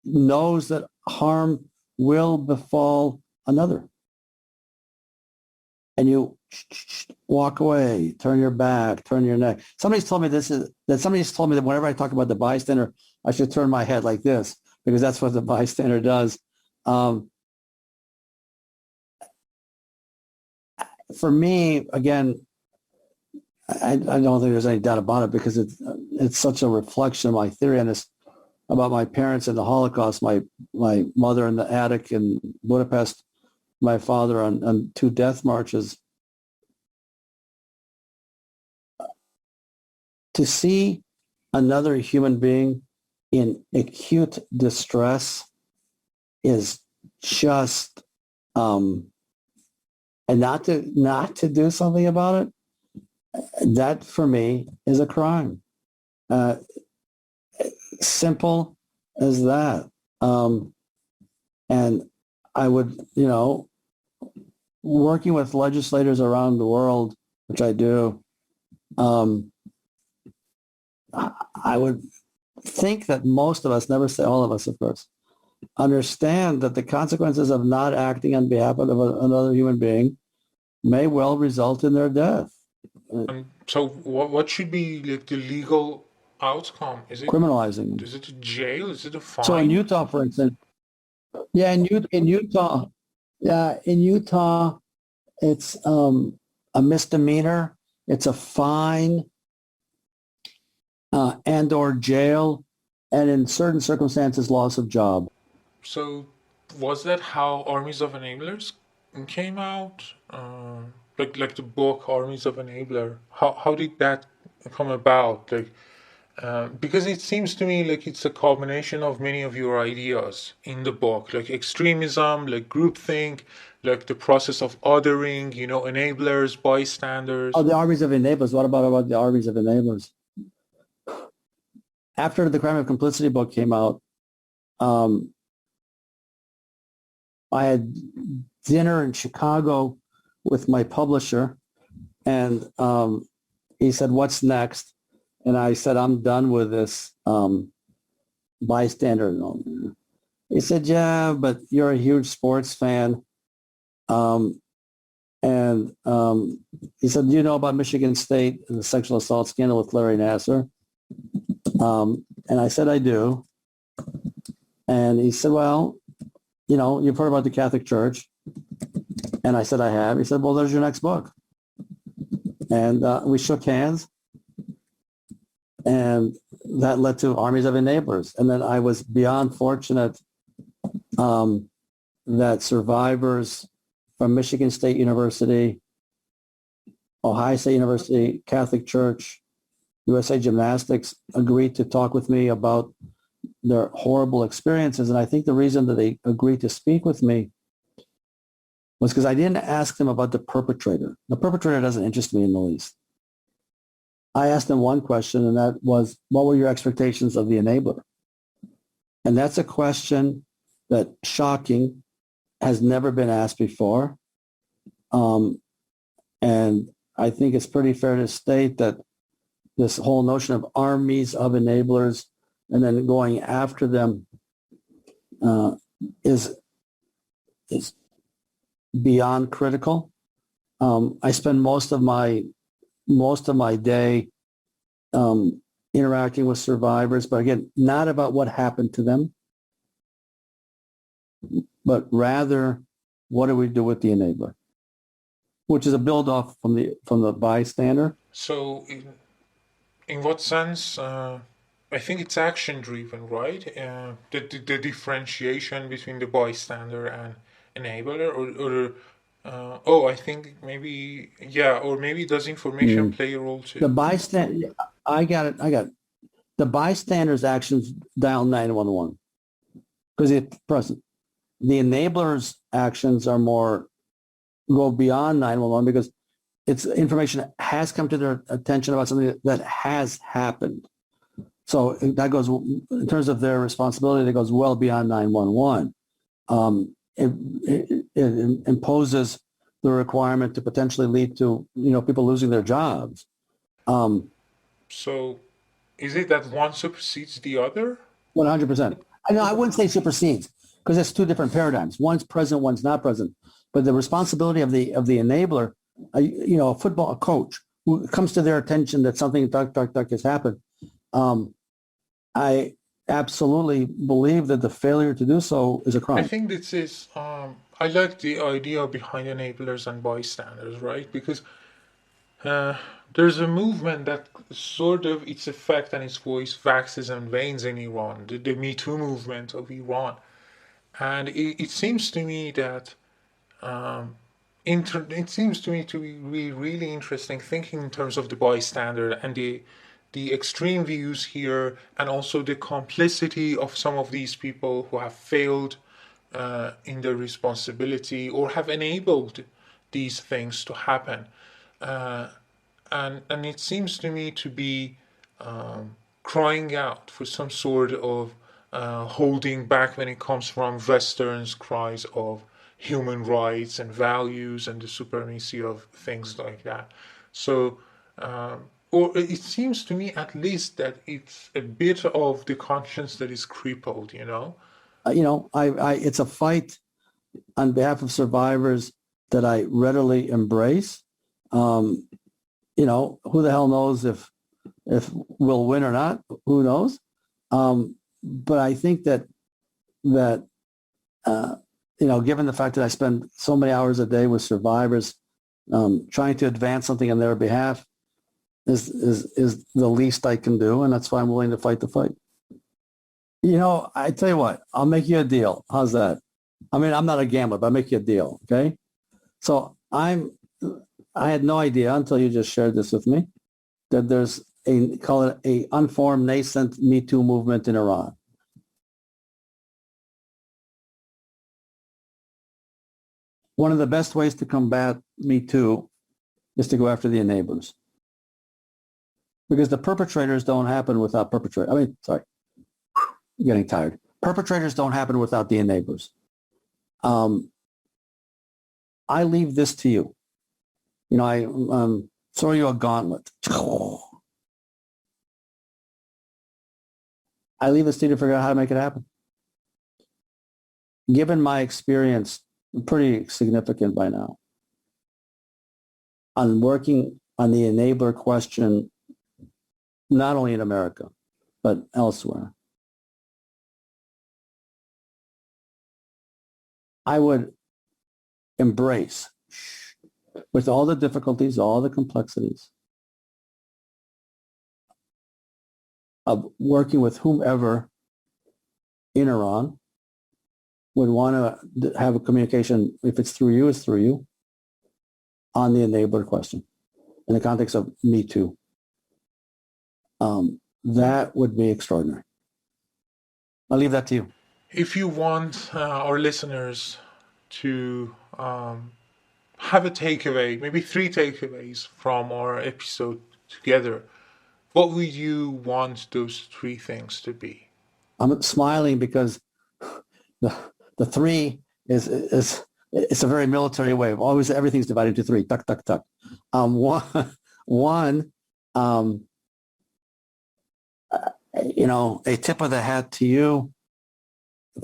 knows that harm will befall another. And you walk away, turn your back, turn your neck. Somebody's told me that whenever I talk about the bystander, I should turn my head like this, because that's what the bystander does. For me, again, I don't think there's any doubt about it, because it's such a reflection of my theory on this, about my parents in the Holocaust, my mother in the attic in Budapest, my father on 2 death marches. To see another human being in acute distress is just, and not to do something about it, that for me is a crime. Simple as that. And I would, working with legislators around the world, which I do, I would think that most of us, never say all of us, of course, understand that the consequences of not acting on behalf of another human being may well result in their death. So what should be like the legal outcome? Is it criminalizing? Is it a jail? Is it a fine? So in Utah, for instance, in Utah, it's a misdemeanor. It's a fine and or jail, and in certain circumstances, loss of job. So was that how Armies of Enablers came out? Like the book Armies of Enabler. How did that come about? Because it seems to me like it's a combination of many of your ideas in the book, like extremism, like groupthink, like the process of othering, enablers, bystanders. Oh, the Armies of Enablers. What about the Armies of Enablers? After the Crime of Complicity book came out, I had dinner in Chicago with my publisher, and he said, "What's next?" And I said, "I'm done with this bystander." He said, "Yeah, but you're a huge sports fan." And he said, "Do you know about Michigan State and the sexual assault scandal with Larry Nassar?" And I said, "I do." And he said, "Well, you've heard about the Catholic Church." And I said, "I have." He said, "Well, there's your next book." And we shook hands. And that led to Armies of Enablers. And then I was beyond fortunate that survivors from Michigan State University, Ohio State University, Catholic Church, USA Gymnastics agreed to talk with me about their horrible experiences. And I think the reason that they agreed to speak with me was because I didn't ask them about the perpetrator. The perpetrator doesn't interest me in the least. I asked them one question, and that was, what were your expectations of the enabler? And that's a question that, shocking, has never been asked before. And I think it's pretty fair to state that this whole notion of armies of enablers and then going after them is beyond critical. I spend most of my day interacting with survivors, but again, not about what happened to them, but rather, what do we do with the enabler? Which is a build-off from the bystander. So in what sense, I think it's action-driven, right? The differentiation between the bystander and enabler, or I think maybe, yeah, or maybe does information play a role too? The bystander, I got it. The bystander's actions dial 911 because it's present. The enabler's actions are go beyond 911 because it's information that has come to their attention about something that has happened. So that goes, in terms of their responsibility, that goes well beyond 911. It imposes the requirement to potentially lead to, people losing their jobs. So is it that one supersedes the other? 100%. I wouldn't say supersedes. because it's two different paradigms. One's present, one's not present. But the responsibility of the enabler, a football coach who comes to their attention that something has happened. I absolutely believe that the failure to do so is a crime. I think this is, I like the idea behind enablers and bystanders, right? Because there's a movement that sort of its effect and its voice waxes and wanes in Iran, the Me Too movement of Iran. And it seems to me that it seems to me to be really interesting thinking in terms of the bystander and the extreme views here, and also the complicity of some of these people who have failed in their responsibility or have enabled these things to happen. And it seems to me to be crying out for some sort of holding back when it comes from Western's cries of human rights and values and the supremacy of things like that. So, or it seems to me at least that it's a bit of the conscience that is crippled, it's a fight on behalf of survivors that I readily embrace. Who the hell knows if we'll win or not? Who knows? But I think that given the fact that I spend so many hours a day with survivors, trying to advance something on their behalf is the least I can do, and that's why I'm willing to fight the fight. I tell you what, I'll make you a deal. How's that? I mean, I'm not a gambler, but I'll make you a deal, okay? So I had no idea until you just shared this with me that there's call it a unformed nascent Me Too movement in Iran. One of the best ways to combat Me Too is to go after the enablers. Because the perpetrators don't happen without perpetrators. I'm getting tired. Perpetrators don't happen without the enablers. I leave this to you. I throw you a gauntlet. I leave this to you to figure out how to make it happen. Given my experience, pretty significant by now, on working on the enabler question, not only in America, but elsewhere, I would embrace, with all the difficulties, all the complexities, of working with whomever in Iran would want to have a communication, if it's through you, it's through you, on the enabler question in the context of Me Too. That would be extraordinary. I'll leave that to you. If you want our listeners to have a takeaway, maybe 3 takeaways from our episode together, what would you want those 3 things to be? I'm smiling because the 3 is it's a very military way of always everything's divided into 3. Tuck, tuck, tuck. One, a tip of the hat to you,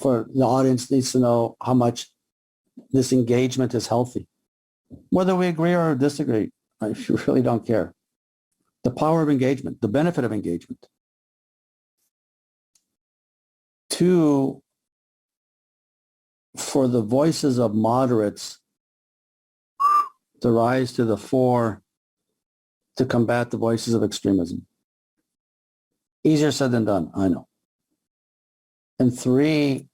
for the audience needs to know how much this engagement is healthy. Whether we agree or disagree, I really don't care. The power of engagement, the benefit of engagement. 2, for the voices of moderates to rise to the fore to combat the voices of extremism. Easier said than done, I know. And 3,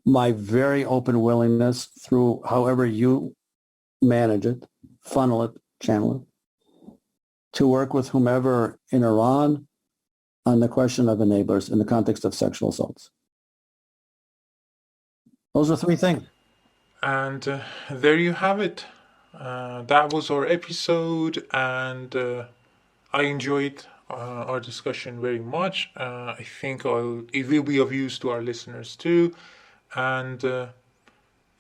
my very open willingness through however you manage it, funnel it, channel it, to work with whomever in Iran on the question of enablers in the context of sexual assaults. Those are 3 things. And there you have it. That was our episode, and I enjoyed our discussion very much. I think it will be of use to our listeners too. And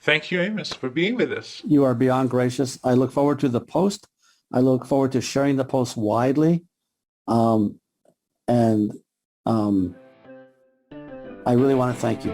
thank you, Amos, for being with us. You are beyond gracious. I look forward to the post. I look forward to sharing the post widely. I really want to thank you.